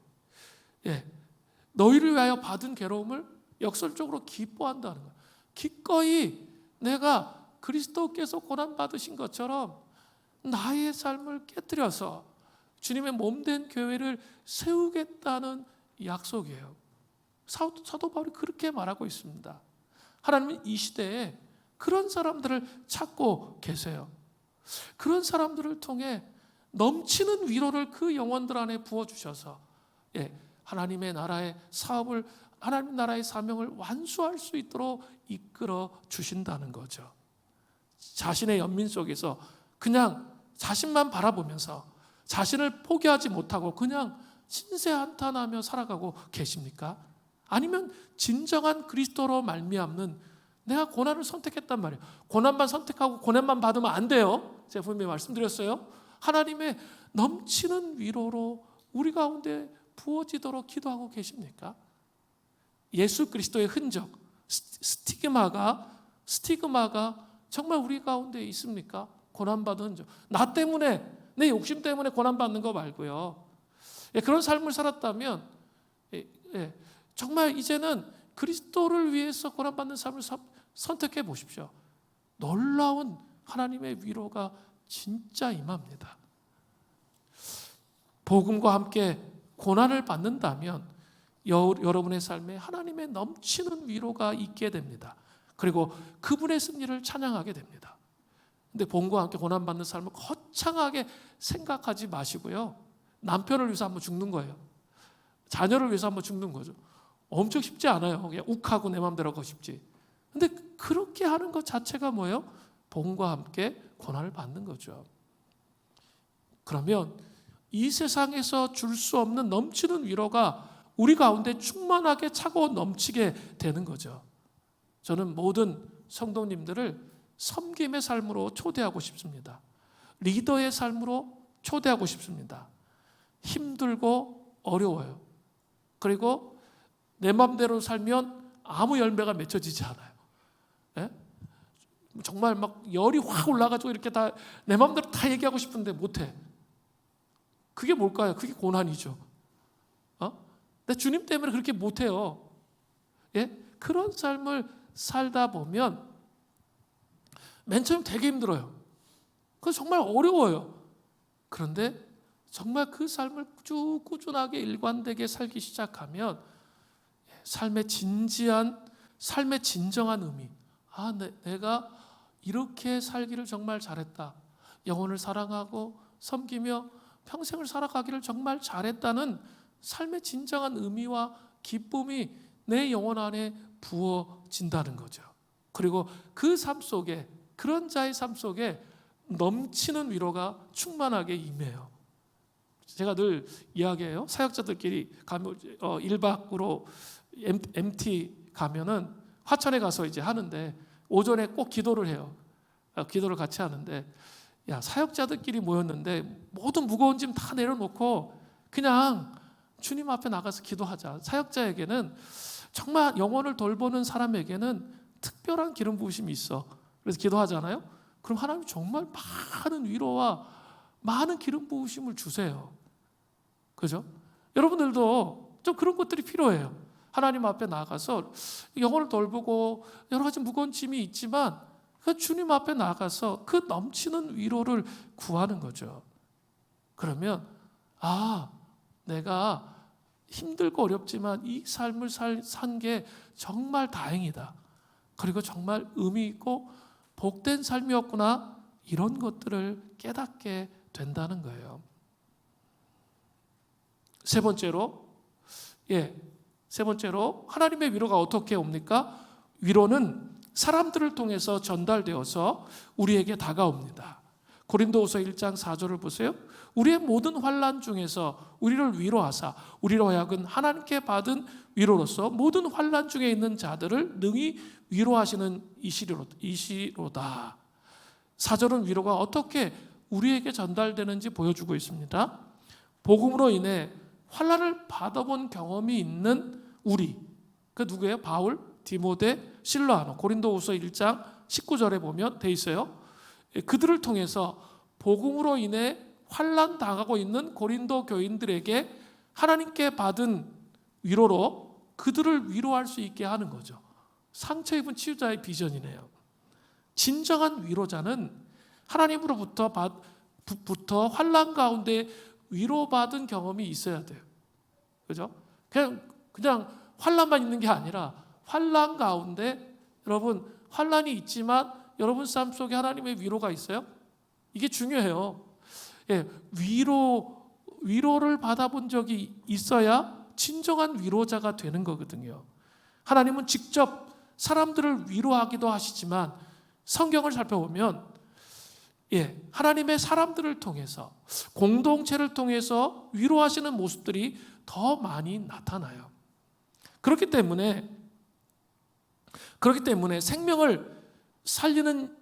A: 너희를 위하여 받은 괴로움을 역설적으로 기뻐한다는 거예요. 기꺼이 내가 그리스도께서 고난받으신 것처럼 나의 삶을 깨뜨려서 주님의 몸된 교회를 세우겠다는 약속이에요. 사도 바울이 그렇게 말하고 있습니다. 하나님은 이 시대에 그런 사람들을 찾고 계세요. 그런 사람들을 통해 넘치는 위로를 그 영혼들 안에 부어주셔서 하나님의 나라의 사업을, 하나님 나라의 사명을 완수할 수 있도록 이끌어 주신다는 거죠. 자신의 연민 속에서 그냥 자신만 바라보면서 자신을 포기하지 못하고 그냥 신세한탄하며 살아가고 계십니까? 아니면 진정한 그리스도로 말미암는, 내가 고난을 선택했단 말이에요. 고난만 선택하고 고난만 받으면 안 돼요. 제가 분명히 말씀드렸어요. 하나님의 넘치는 위로로 우리 가운데 부어지도록 기도하고 계십니까? 예수 그리스도의 흔적, 스티그마가 정말 우리 가운데 있습니까? 고난받은 흔적. 나 때문에, 내 욕심 때문에 고난받는 거 말고요. 그런 삶을 살았다면 정말 이제는 그리스도를 위해서 고난받는 삶을 선택해 보십시오. 놀라운 하나님의 위로가 진짜 임합니다. 복음과 함께 고난을 받는다면 여러분의 삶에 하나님의 넘치는 위로가 있게 됩니다. 그리고 그분의 승리를 찬양하게 됩니다. 근데 복음과 함께 고난받는 삶을 거창하게 생각하지 마시고요. 남편을 위해서 한번 죽는 거예요. 자녀를 위해서 한번 죽는 거죠. 엄청 쉽지 않아요. 그냥 욱하고 내 마음대로 하고 싶지. 근데 그렇게 하는 것 자체가 뭐예요? 복음과 함께 고난을 받는 거죠. 그러면 이 세상에서 줄 수 없는 넘치는 위로가 우리 가운데 충만하게 차고 넘치게 되는 거죠. 저는 모든 성도님들을 섬김의 삶으로 초대하고 싶습니다. 리더의 삶으로 초대하고 싶습니다. 힘들고 어려워요. 그리고 내 마음대로 살면 아무 열매가 맺혀지지 않아요. 정말 막 열이 확 올라가지고 이렇게 다 내 마음대로 다 얘기하고 싶은데 못해. 그게 뭘까요? 그게 고난이죠. 근데 주님 때문에 그렇게 못해요. 그런 삶을 살다 보면 맨 처음 되게 힘들어요. 그건 정말 어려워요. 그런데 정말 그 삶을 쭉 꾸준하게 일관되게 살기 시작하면 삶의 진정한 의미, 내가 이렇게 살기를 정말 잘했다. 영혼을 사랑하고 섬기며 평생을 살아가기를 정말 잘했다는 삶의 진정한 의미와 기쁨이 내 영혼 안에 부어진다는 거죠. 그리고 그 삶 속에, 그런 자의 삶 속에 넘치는 위로가 충만하게 임해요. 제가 늘 이야기해요. 사역자들끼리 가면 1박으로 MT 가면은 화천에 가서 이제 하는데 오전에 꼭 기도를 해요. 기도를 같이 하는데 사역자들끼리 모였는데 모든 무거운 짐 다 내려놓고 그냥 주님 앞에 나가서 기도하자. 사역자에게는 정말 영혼을 돌보는 사람에게는 특별한 기름 부으심이 있어. 그래서 기도하잖아요. 그럼 하나님 정말 많은 위로와 많은 기름 부으심을 주세요. 그죠? 여러분들도 좀 그런 것들이 필요해요. 하나님 앞에 나가서 영혼을 돌보고 여러 가지 무거운 짐이 있지만 그 주님 앞에 나가서 그 넘치는 위로를 구하는 거죠. 그러면 내가 힘들고 어렵지만 이 삶을 산 게 정말 다행이다. 그리고 정말 의미 있고 복된 삶이었구나. 이런 것들을 깨닫게 된다는 거예요. 세 번째로 하나님의 위로가 어떻게 옵니까? 위로는 사람들을 통해서 전달되어서 우리에게 다가옵니다. 고린도후서 1장 4절을 보세요. 우리의 모든 환난 중에서 우리를 위로하사 우리로 하여금 하나님께 받은 위로로서 모든 환난 중에 있는 자들을 능히 위로하시는 이시로다. 4절은 위로가 어떻게 우리에게 전달되는지 보여주고 있습니다. 복음으로 인해 환난을 받아본 경험이 있는 우리, 그 누구예요? 바울, 디모데, 실로아노. 고린도후서 1장 19절에 보면 돼 있어요. 그들을 통해서 복음으로 인해 환난 당하고 있는 고린도 교인들에게 하나님께 받은 위로로 그들을 위로할 수 있게 하는 거죠. 상처 입은 치유자의 비전이네요. 진정한 위로자는 하나님으로부터 환난 가운데 위로받은 경험이 있어야 돼요. 그죠? 그냥 환난만 있는 게 아니라 환난 가운데 여러분 환난이 있지만 여러분 삶 속에 하나님의 위로가 있어요? 이게 중요해요. 위로를 받아본 적이 있어야 진정한 위로자가 되는 거거든요. 하나님은 직접 사람들을 위로하기도 하시지만 성경을 살펴보면 하나님의 사람들을 통해서 공동체를 통해서 위로하시는 모습들이 더 많이 나타나요. 그렇기 때문에 생명을 살리는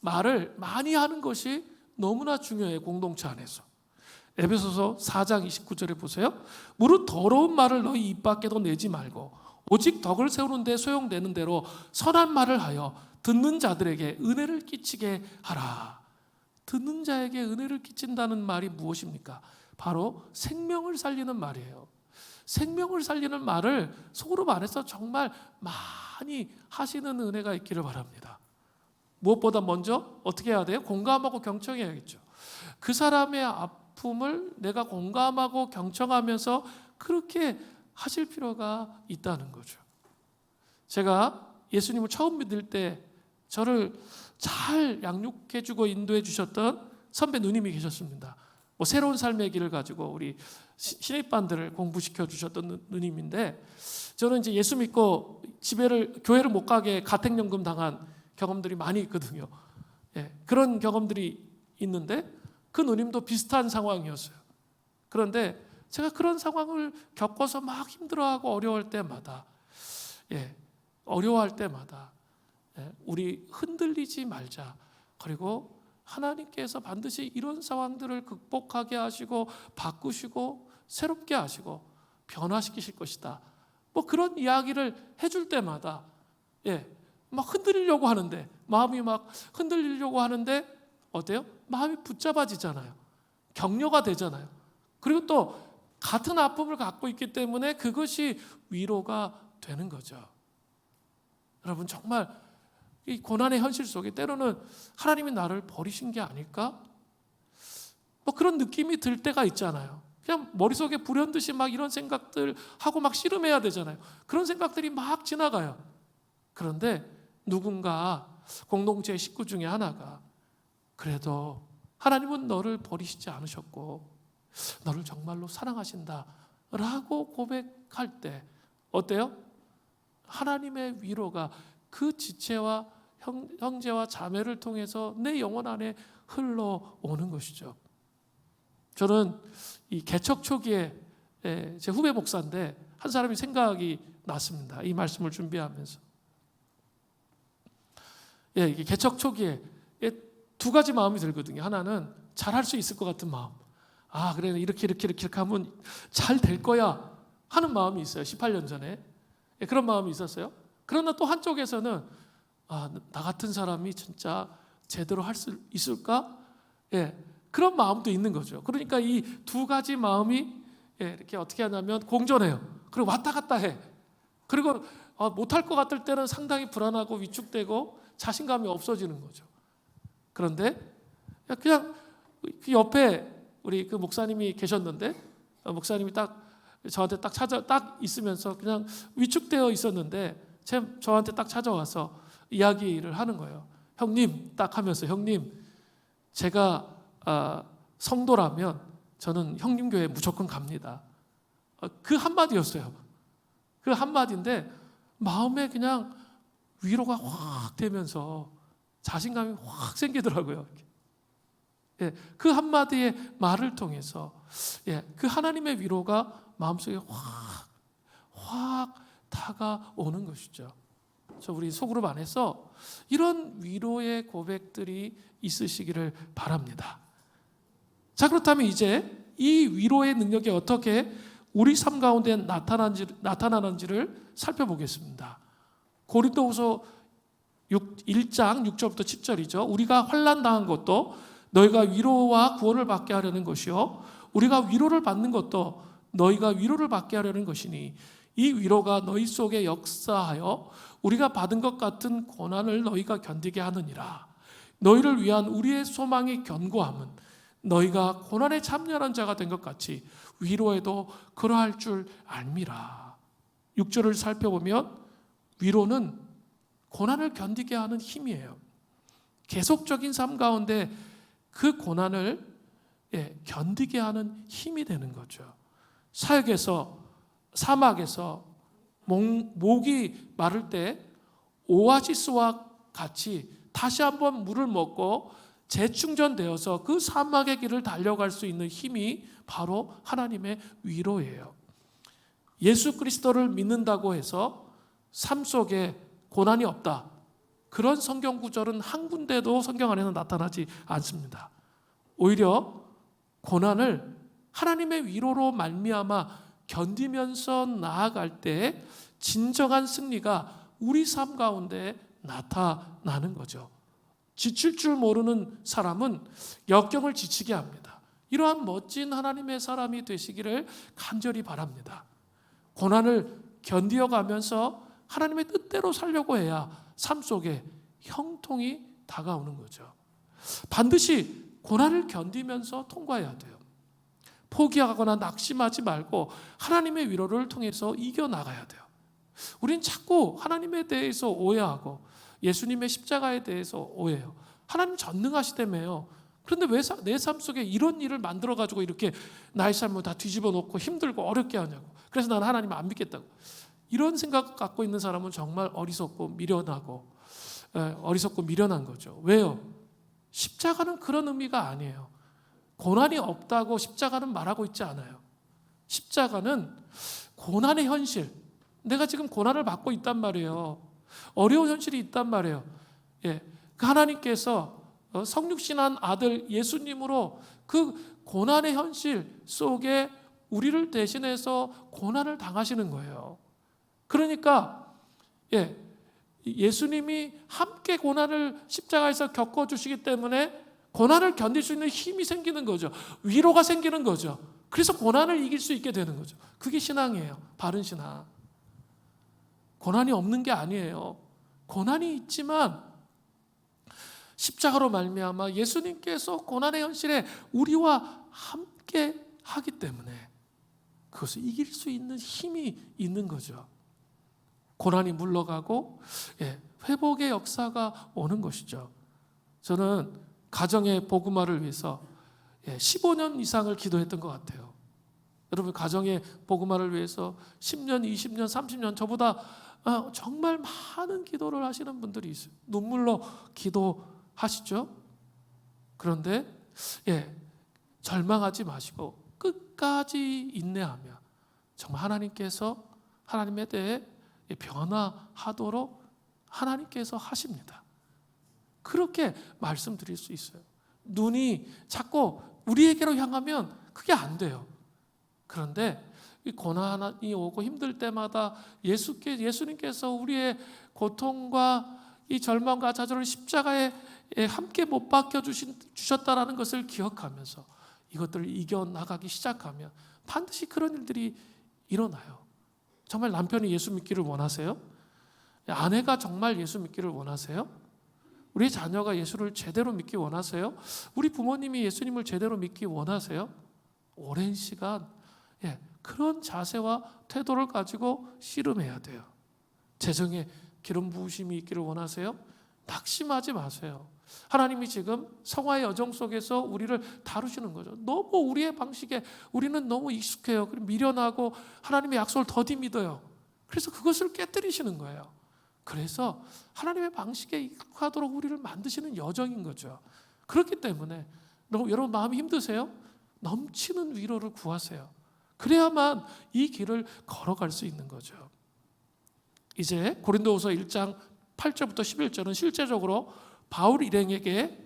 A: 말을 많이 하는 것이 너무나 중요해요. 공동체 안에서. 에베소서 4장 29절에 보세요. 무릇 더러운 말을 너희 입 밖에도 내지 말고 오직 덕을 세우는 데 소용되는 대로 선한 말을 하여 듣는 자들에게 은혜를 끼치게 하라. 듣는 자에게 은혜를 끼친다는 말이 무엇입니까? 바로 생명을 살리는 말이에요. 생명을 살리는 말을 소그룹 안에서 정말 많이 하시는 은혜가 있기를 바랍니다. 무엇보다 먼저 어떻게 해야 돼요? 공감하고 경청해야겠죠. 그 사람의 아픔을 내가 공감하고 경청하면서 그렇게 하실 필요가 있다는 거죠. 제가 예수님을 처음 믿을 때 저를 잘 양육해주고 인도해 주셨던 선배 누님이 계셨습니다. 새로운 삶의 길을 가지고 우리 신입반들을 공부시켜 주셨던 누님인데, 저는 이제 예수 믿고 교회를 못 가게 가택연금 당한 경험들이 많이 있거든요. 그런 경험들이 있는데 그 누님도 비슷한 상황이었어요. 그런데 제가 그런 상황을 겪어서 막 힘들어하고 어려워할 때마다 우리 흔들리지 말자. 그리고 하나님께서 반드시 이런 상황들을 극복하게 하시고 바꾸시고 새롭게 하시고 변화시키실 것이다. 그런 이야기를 해줄 때마다 막 흔들리려고 하는데, 마음이 막 흔들리려고 하는데 어때요? 마음이 붙잡아지잖아요. 격려가 되잖아요. 그리고 또 같은 아픔을 갖고 있기 때문에 그것이 위로가 되는 거죠. 여러분, 정말 이 고난의 현실 속에 때로는 하나님이 나를 버리신 게 아닐까? 그런 느낌이 들 때가 있잖아요. 그냥 머릿속에 불현듯이 막 이런 생각들 하고 막 씨름해야 되잖아요. 그런 생각들이 막 지나가요. 그런데 누군가 공동체의 식구 중에 하나가 그래도 하나님은 너를 버리시지 않으셨고 너를 정말로 사랑하신다 라고 고백할 때 어때요? 하나님의 위로가 그 지체와 형제와 자매를 통해서 내 영혼 안에 흘러오는 것이죠. 저는 이 개척 초기에 제 후배 목사인데 한 사람이 생각이 났습니다. 이 말씀을 준비하면서. 이게 개척 초기에 두 가지 마음이 들거든요. 하나는 잘할 수 있을 것 같은 마음. 그래, 이렇게 하면 잘 될 거야 하는 마음이 있어요. 18년 전에. 그런 마음이 있었어요. 그러나 또 한쪽에서는 나 같은 사람이 진짜 제대로 할 수 있을까? 그런 마음도 있는 거죠. 그러니까 이 두 가지 마음이 이렇게 어떻게 하냐면 공존해요. 그리고 왔다 갔다 해. 그리고 못할 것 같을 때는 상당히 불안하고 위축되고 자신감이 없어지는 거죠. 그런데 그냥 그 옆에 우리 그 목사님이 계셨는데 목사님이 저한테 딱 있으면서 그냥 위축되어 있었는데 저한테 딱 찾아와서 이야기를 하는 거예요. 형님, 딱 하면서 형님, 제가 성도라면 저는 형님 교회 무조건 갑니다. 그 한마디였어요. 그 한마디인데 마음에 그냥 위로가 확 되면서 자신감이 확 생기더라고요. 예, 그 한마디의 말을 통해서 그 하나님의 위로가 마음속에 확 다가오는 것이죠. 그래서 우리 소그룹 안에서 이런 위로의 고백들이 있으시기를 바랍니다. 자, 그렇다면 이제 이 위로의 능력이 어떻게 우리 삶 가운데 나타나는지를 살펴보겠습니다. 고린도후서 1장 6절부터 7절이죠. 우리가 환난 당한 것도 너희가 위로와 구원을 받게 하려는 것이요 우리가 위로를 받는 것도 너희가 위로를 받게 하려는 것이니 이 위로가 너희 속에 역사하여 우리가 받은 것 같은 고난을 너희가 견디게 하느니라. 너희를 위한 우리의 소망이 견고함은 너희가 고난에 참여하는 자가 된 것 같이 위로에도 그러할 줄 알미라. 6절을 살펴보면 위로는 고난을 견디게 하는 힘이에요. 계속적인 삶 가운데 그 고난을 견디게 하는 힘이 되는 거죠. 사역에서 사막에서 목이 마를 때 오아시스와 같이 다시 한번 물을 먹고 재충전되어서 그 사막의 길을 달려갈 수 있는 힘이 바로 하나님의 위로예요. 예수 그리스도를 믿는다고 해서 삶 속에 고난이 없다. 그런 성경 구절은 한 군데도 성경 안에는 나타나지 않습니다. 오히려 고난을 하나님의 위로로 말미암아 견디면서 나아갈 때 진정한 승리가 우리 삶 가운데 나타나는 거죠. 지칠 줄 모르는 사람은 역경을 지치게 합니다. 이러한 멋진 하나님의 사람이 되시기를 간절히 바랍니다. 고난을 견디어가면서 하나님의 뜻대로 살려고 해야 삶 속에 형통이 다가오는 거죠. 반드시 고난을 견디면서 통과해야 돼요. 포기하거나 낙심하지 말고 하나님의 위로를 통해서 이겨나가야 돼요. 우린 자꾸 하나님에 대해서 오해하고 예수님의 십자가에 대해서 오해해요. 하나님 전능하시다며요. 그런데 왜 내 삶 속에 이런 일을 만들어가지고 이렇게 나의 삶을 다 뒤집어 놓고 힘들고 어렵게 하냐고. 그래서 나는 하나님을 안 믿겠다고. 이런 생각 갖고 있는 사람은 정말 어리석고 미련한 거죠. 왜요? 십자가는 그런 의미가 아니에요. 고난이 없다고 십자가는 말하고 있지 않아요. 십자가는 고난의 현실, 내가 지금 고난을 받고 있단 말이에요. 어려운 현실이 있단 말이에요. 그 하나님께서 성육신한 아들 예수님으로 그 고난의 현실 속에 우리를 대신해서 고난을 당하시는 거예요. 그러니까 예수님이 함께 고난을 십자가에서 겪어주시기 때문에 고난을 견딜 수 있는 힘이 생기는 거죠. 위로가 생기는 거죠. 그래서 고난을 이길 수 있게 되는 거죠. 그게 신앙이에요. 바른 신앙. 고난이 없는 게 아니에요. 고난이 있지만 십자가로 말미암아 예수님께서 고난의 현실에 우리와 함께 하기 때문에 그것을 이길 수 있는 힘이 있는 거죠. 고난이 물러가고 회복의 역사가 오는 것이죠. 저는 가정의 복음화를 위해서 15년 이상을 기도했던 것 같아요. 여러분 가정의 복음화를 위해서 10년, 20년, 30년 저보다 정말 많은 기도를 하시는 분들이 있어요. 눈물로 기도하시죠. 그런데 절망하지 마시고 끝까지 인내하며 정말 하나님께서 하나님에 대해 변화하도록 하나님께서 하십니다. 그렇게 말씀드릴 수 있어요. 눈이 자꾸 우리에게로 향하면 그게 안 돼요. 그런데 이 고난이 오고 힘들 때마다 예수님께서 우리의 고통과 이 절망과 좌절을 십자가에 함께 못 박혀 주셨다라는 것을 기억하면서 이것들을 이겨나가기 시작하면 반드시 그런 일들이 일어나요. 정말 남편이 예수 믿기를 원하세요? 아내가 정말 예수 믿기를 원하세요? 우리 자녀가 예수를 제대로 믿기 원하세요? 우리 부모님이 예수님을 제대로 믿기 원하세요? 오랜 시간 그런 자세와 태도를 가지고 씨름해야 돼요. 재정에 기름 부으심이 있기를 원하세요? 낙심하지 마세요. 하나님이 지금 성화의 여정 속에서 우리를 다루시는 거죠. 너무 우리의 방식에 우리는 너무 익숙해요. 미련하고 하나님의 약속을 더디 믿어요. 그래서 그것을 깨뜨리시는 거예요. 그래서 하나님의 방식에 익숙하도록 우리를 만드시는 여정인 거죠. 그렇기 때문에 여러분 마음이 힘드세요? 넘치는 위로를 구하세요. 그래야만 이 길을 걸어갈 수 있는 거죠. 이제 고린도후서 1장 8절부터 11절은 실제적으로 바울 일행에게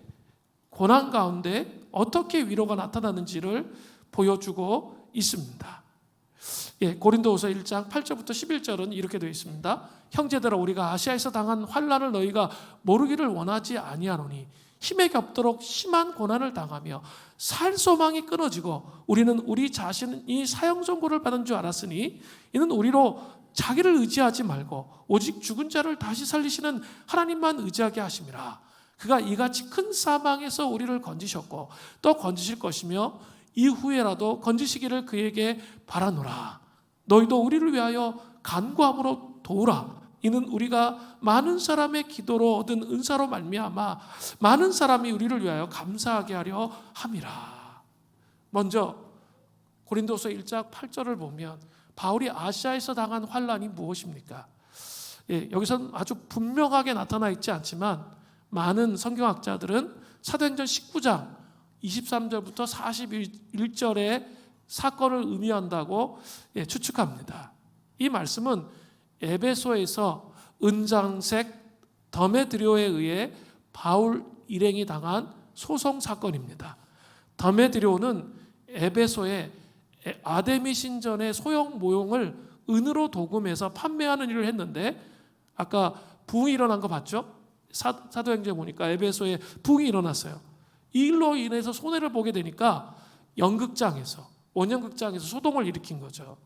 A: 고난 가운데 어떻게 위로가 나타나는지를 보여주고 있습니다. 고린도후서 1장 8절부터 11절은 이렇게 되어 있습니다. 형제들아, 우리가 아시아에서 당한 환난을 너희가 모르기를 원하지 아니하노니 힘에 겹도록 심한 고난을 당하며 살 소망이 끊어지고 우리는 우리 자신이 사형 선고를 받은 줄 알았으니 이는 우리로 자기를 의지하지 말고 오직 죽은 자를 다시 살리시는 하나님만 의지하게 하심이라. 그가 이같이 큰 사망에서 우리를 건지셨고 또 건지실 것이며 이후에라도 건지시기를 그에게 바라노라. 너희도 우리를 위하여 간구함으로 도우라. 이는 우리가 많은 사람의 기도로 얻은 은사로 말미암아 많은 사람이 우리를 위하여 감사하게 하려 함이라. 먼저 고린도서 1장 8절을 보면 바울이 아시아에서 당한 환난이 무엇입니까? 여기서는 아주 분명하게 나타나 있지 않지만 많은 성경학자들은 사도행전 19장 23절부터 41절의 사건을 의미한다고 추측합니다. 이 말씀은 에베소에서 은장색 더메드리오에 의해 바울 일행이 당한 소송 사건입니다. 더메드리오는 에베소의 아데미 신전의 소형 모형을 은으로 도금해서 판매하는 일을 했는데, 아까 부흥이 일어난 거 봤죠? 사도행전 보니까 에베소에 부흥이 일어났어요. 이 일로 인해서 손해를 보게 되니까 원형극장에서 소동을 일으킨 거죠.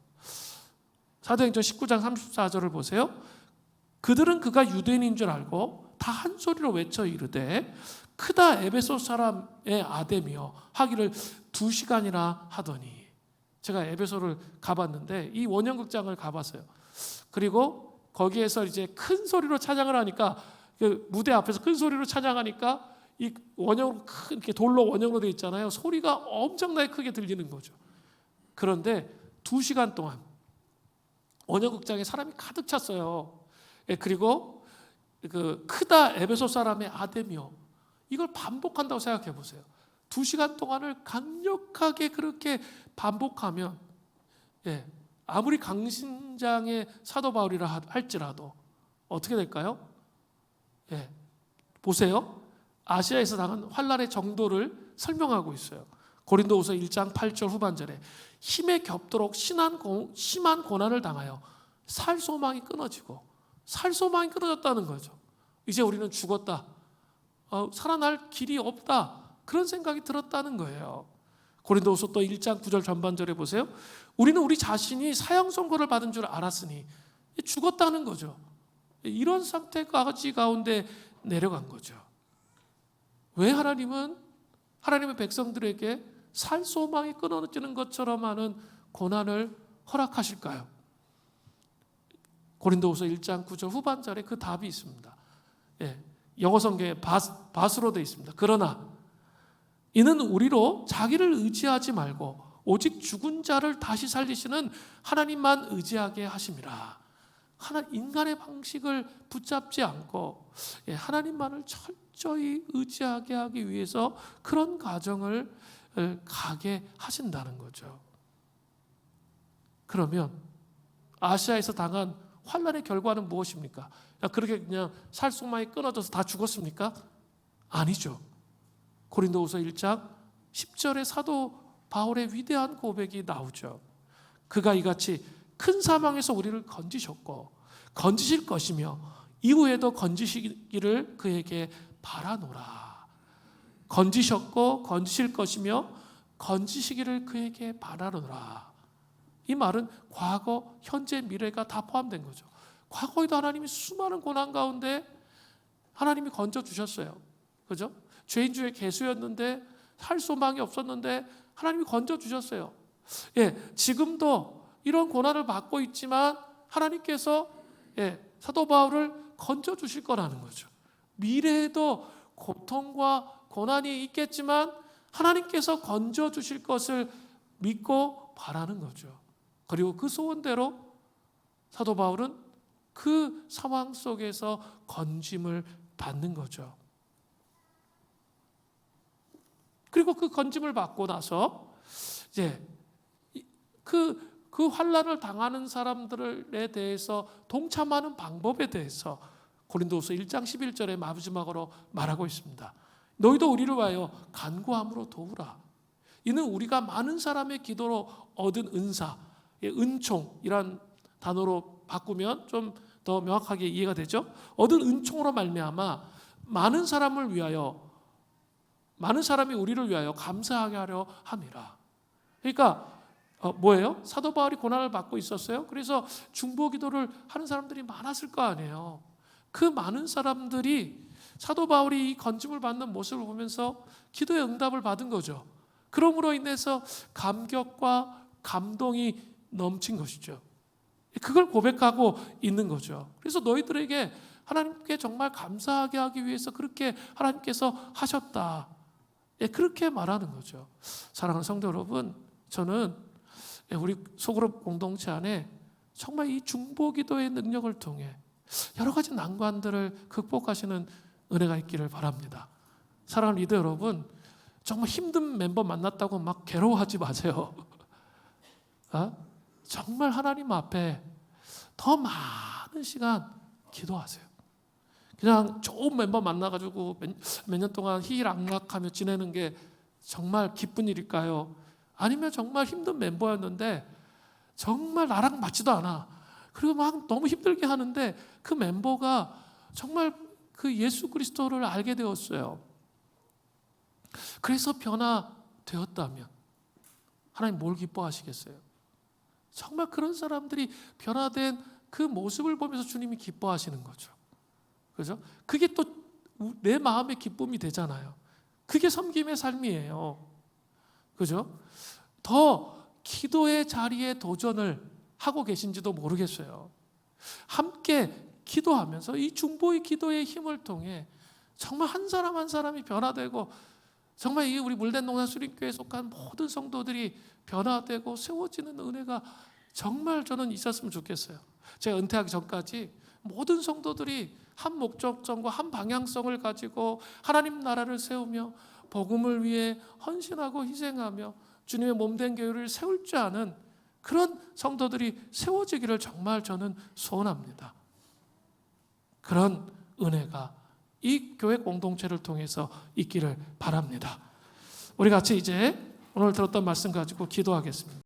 A: 사도행전 19장 34절을 보세요. 그들은 그가 유대인인 줄 알고 다 한 소리로 외쳐 이르되 크다 에베소 사람의 아데미여 하기를 2시간이나 하더니. 제가 에베소를 가봤는데 이 원형극장을 가봤어요. 그리고 거기에서 이제 큰 소리로 찬양을 하니까, 그 무대 앞에서 큰 소리로 찬양하니까 이 원형으로 큰 이렇게 돌로 원형으로 되어 있잖아요. 소리가 엄청나게 크게 들리는 거죠. 그런데 2시간 동안 원형극장에 사람이 가득 찼어요. 그리고 그 크다 에베소 사람의 아데미여, 이걸 반복한다고 생각해 보세요. 2시간 동안을 강력하게 그렇게 반복하면, 아무리 강신장의 사도 바울이라 할지라도 어떻게 될까요? 보세요. 아시아에서 당한 환난의 정도를 설명하고 있어요. 고린도후서 1장 8절 후반절에 힘에 겹도록 심한 고난을 당하여 살 소망이 끊어졌다는 거죠. 이제 우리는 죽었다, 살아날 길이 없다, 그런 생각이 들었다는 거예요. 고린도후서 또 1장 9절 전반절에 보세요. 우리는 우리 자신이 사형 선고를 받은 줄 알았으니 죽었다는 거죠. 이런 상태까지 가운데 내려간 거죠. 왜 하나님은 하나님의 백성들에게 살 소망이 끊어지는 것처럼 하는 고난을 허락하실까요? 고린도후서 1장 9절 후반절에 그 답이 있습니다. 영어 성경에 바스로 되어 있습니다. 그러나 이는 우리로 자기를 의지하지 말고 오직 죽은 자를 다시 살리시는 하나님만 의지하게 하심이라. 인간의 방식을 붙잡지 않고 하나님만을 철저히 의지하게 하기 위해서 그런 과정을 가게 하신다는 거죠. 그러면 아시아에서 당한 환난의 결과는 무엇입니까? 그렇게 그냥 살 소망이 끊어져서 다 죽었습니까? 아니죠. 고린도후서 1장 10절에 사도 바울의 위대한 고백이 나오죠. 그가 이같이 큰 사망에서 우리를 건지셨고 건지실 것이며 이후에도 건지시기를 그에게 바라노라. 건지셨고 건지실 것이며 건지시기를 그에게 바라노라. 이 말은 과거, 현재, 미래가 다 포함된 거죠. 과거에도 하나님이 수많은 고난 가운데 하나님이 건져주셨어요. 그죠? 죄인 중에 개수였는데 살 소망이 없었는데 하나님이 건져주셨어요. 지금도 이런 고난을 받고 있지만 하나님께서 사도 바울을 건져주실 거라는 거죠. 미래에도 고통과 고난이 있겠지만 하나님께서 건져주실 것을 믿고 바라는 거죠. 그리고 그 소원대로 사도 바울은 그 상황 속에서 건짐을 받는 거죠. 그리고 그 건짐을 받고 나서 이제 그 환난을 당하는 사람들에 대해서 동참하는 방법에 대해서 고린도후서 1장 11절에 마지막으로 말하고 있습니다. 너희도 우리를 위하여 간구함으로 도우라. 이는 우리가 많은 사람의 기도로 얻은 은사, 은총이란 단어로 바꾸면 좀 더 명확하게 이해가 되죠. 얻은 은총으로 말미암아 많은 사람이 우리를 위하여 감사하게 하려 함이라. 그러니까 뭐예요? 사도 바울이 고난을 받고 있었어요. 그래서 중보 기도를 하는 사람들이 많았을 거 아니에요. 그 많은 사람들이 사도 바울이 이 건짐을 받는 모습을 보면서 기도의 응답을 받은 거죠. 그러므로 인해서 감격과 감동이 넘친 것이죠. 그걸 고백하고 있는 거죠. 그래서 너희들에게 하나님께 정말 감사하게 하기 위해서 그렇게 하나님께서 하셨다. 그렇게 말하는 거죠. 사랑하는 성도 여러분, 저는 우리 소그룹 공동체 안에 정말 이 중보기도의 능력을 통해 여러 가지 난관들을 극복하시는 은혜가 있기를 바랍니다. 사랑하는 리더 여러분, 정말 힘든 멤버 만났다고 막 괴로워하지 마세요. 정말 하나님 앞에 더 많은 시간 기도하세요. 그냥 좋은 멤버 만나가지고 몇 년 동안 희일악락하며 지내는 게 정말 기쁜 일일까요? 아니면 정말 힘든 멤버였는데 정말 나랑 맞지도 않아. 그리고 막 너무 힘들게 하는데 그 멤버가 정말 그 예수 그리스도를 알게 되었어요. 그래서 변화되었다면 하나님 뭘 기뻐하시겠어요? 정말 그런 사람들이 변화된 그 모습을 보면서 주님이 기뻐하시는 거죠. 그죠? 그게 또 내 마음의 기쁨이 되잖아요. 그게 섬김의 삶이에요. 그죠? 더 기도의 자리에 도전을 하고 계신지도 모르겠어요. 함께 기도하면서 이 중보의 기도의 힘을 통해 정말 한 사람 한 사람이 변화되고 정말 이 우리 물된 농산 수림교회에 속한 모든 성도들이 변화되고 세워지는 은혜가 정말 저는 있었으면 좋겠어요. 제가 은퇴하기 전까지 모든 성도들이 한 목적점과 한 방향성을 가지고 하나님 나라를 세우며 복음을 위해 헌신하고 희생하며 주님의 몸된 교회를 세울 줄 아는 그런 성도들이 세워지기를 정말 저는 소원합니다. 그런 은혜가 이 교회 공동체를 통해서 있기를 바랍니다. 우리 같이 이제 오늘 들었던 말씀 가지고 기도하겠습니다.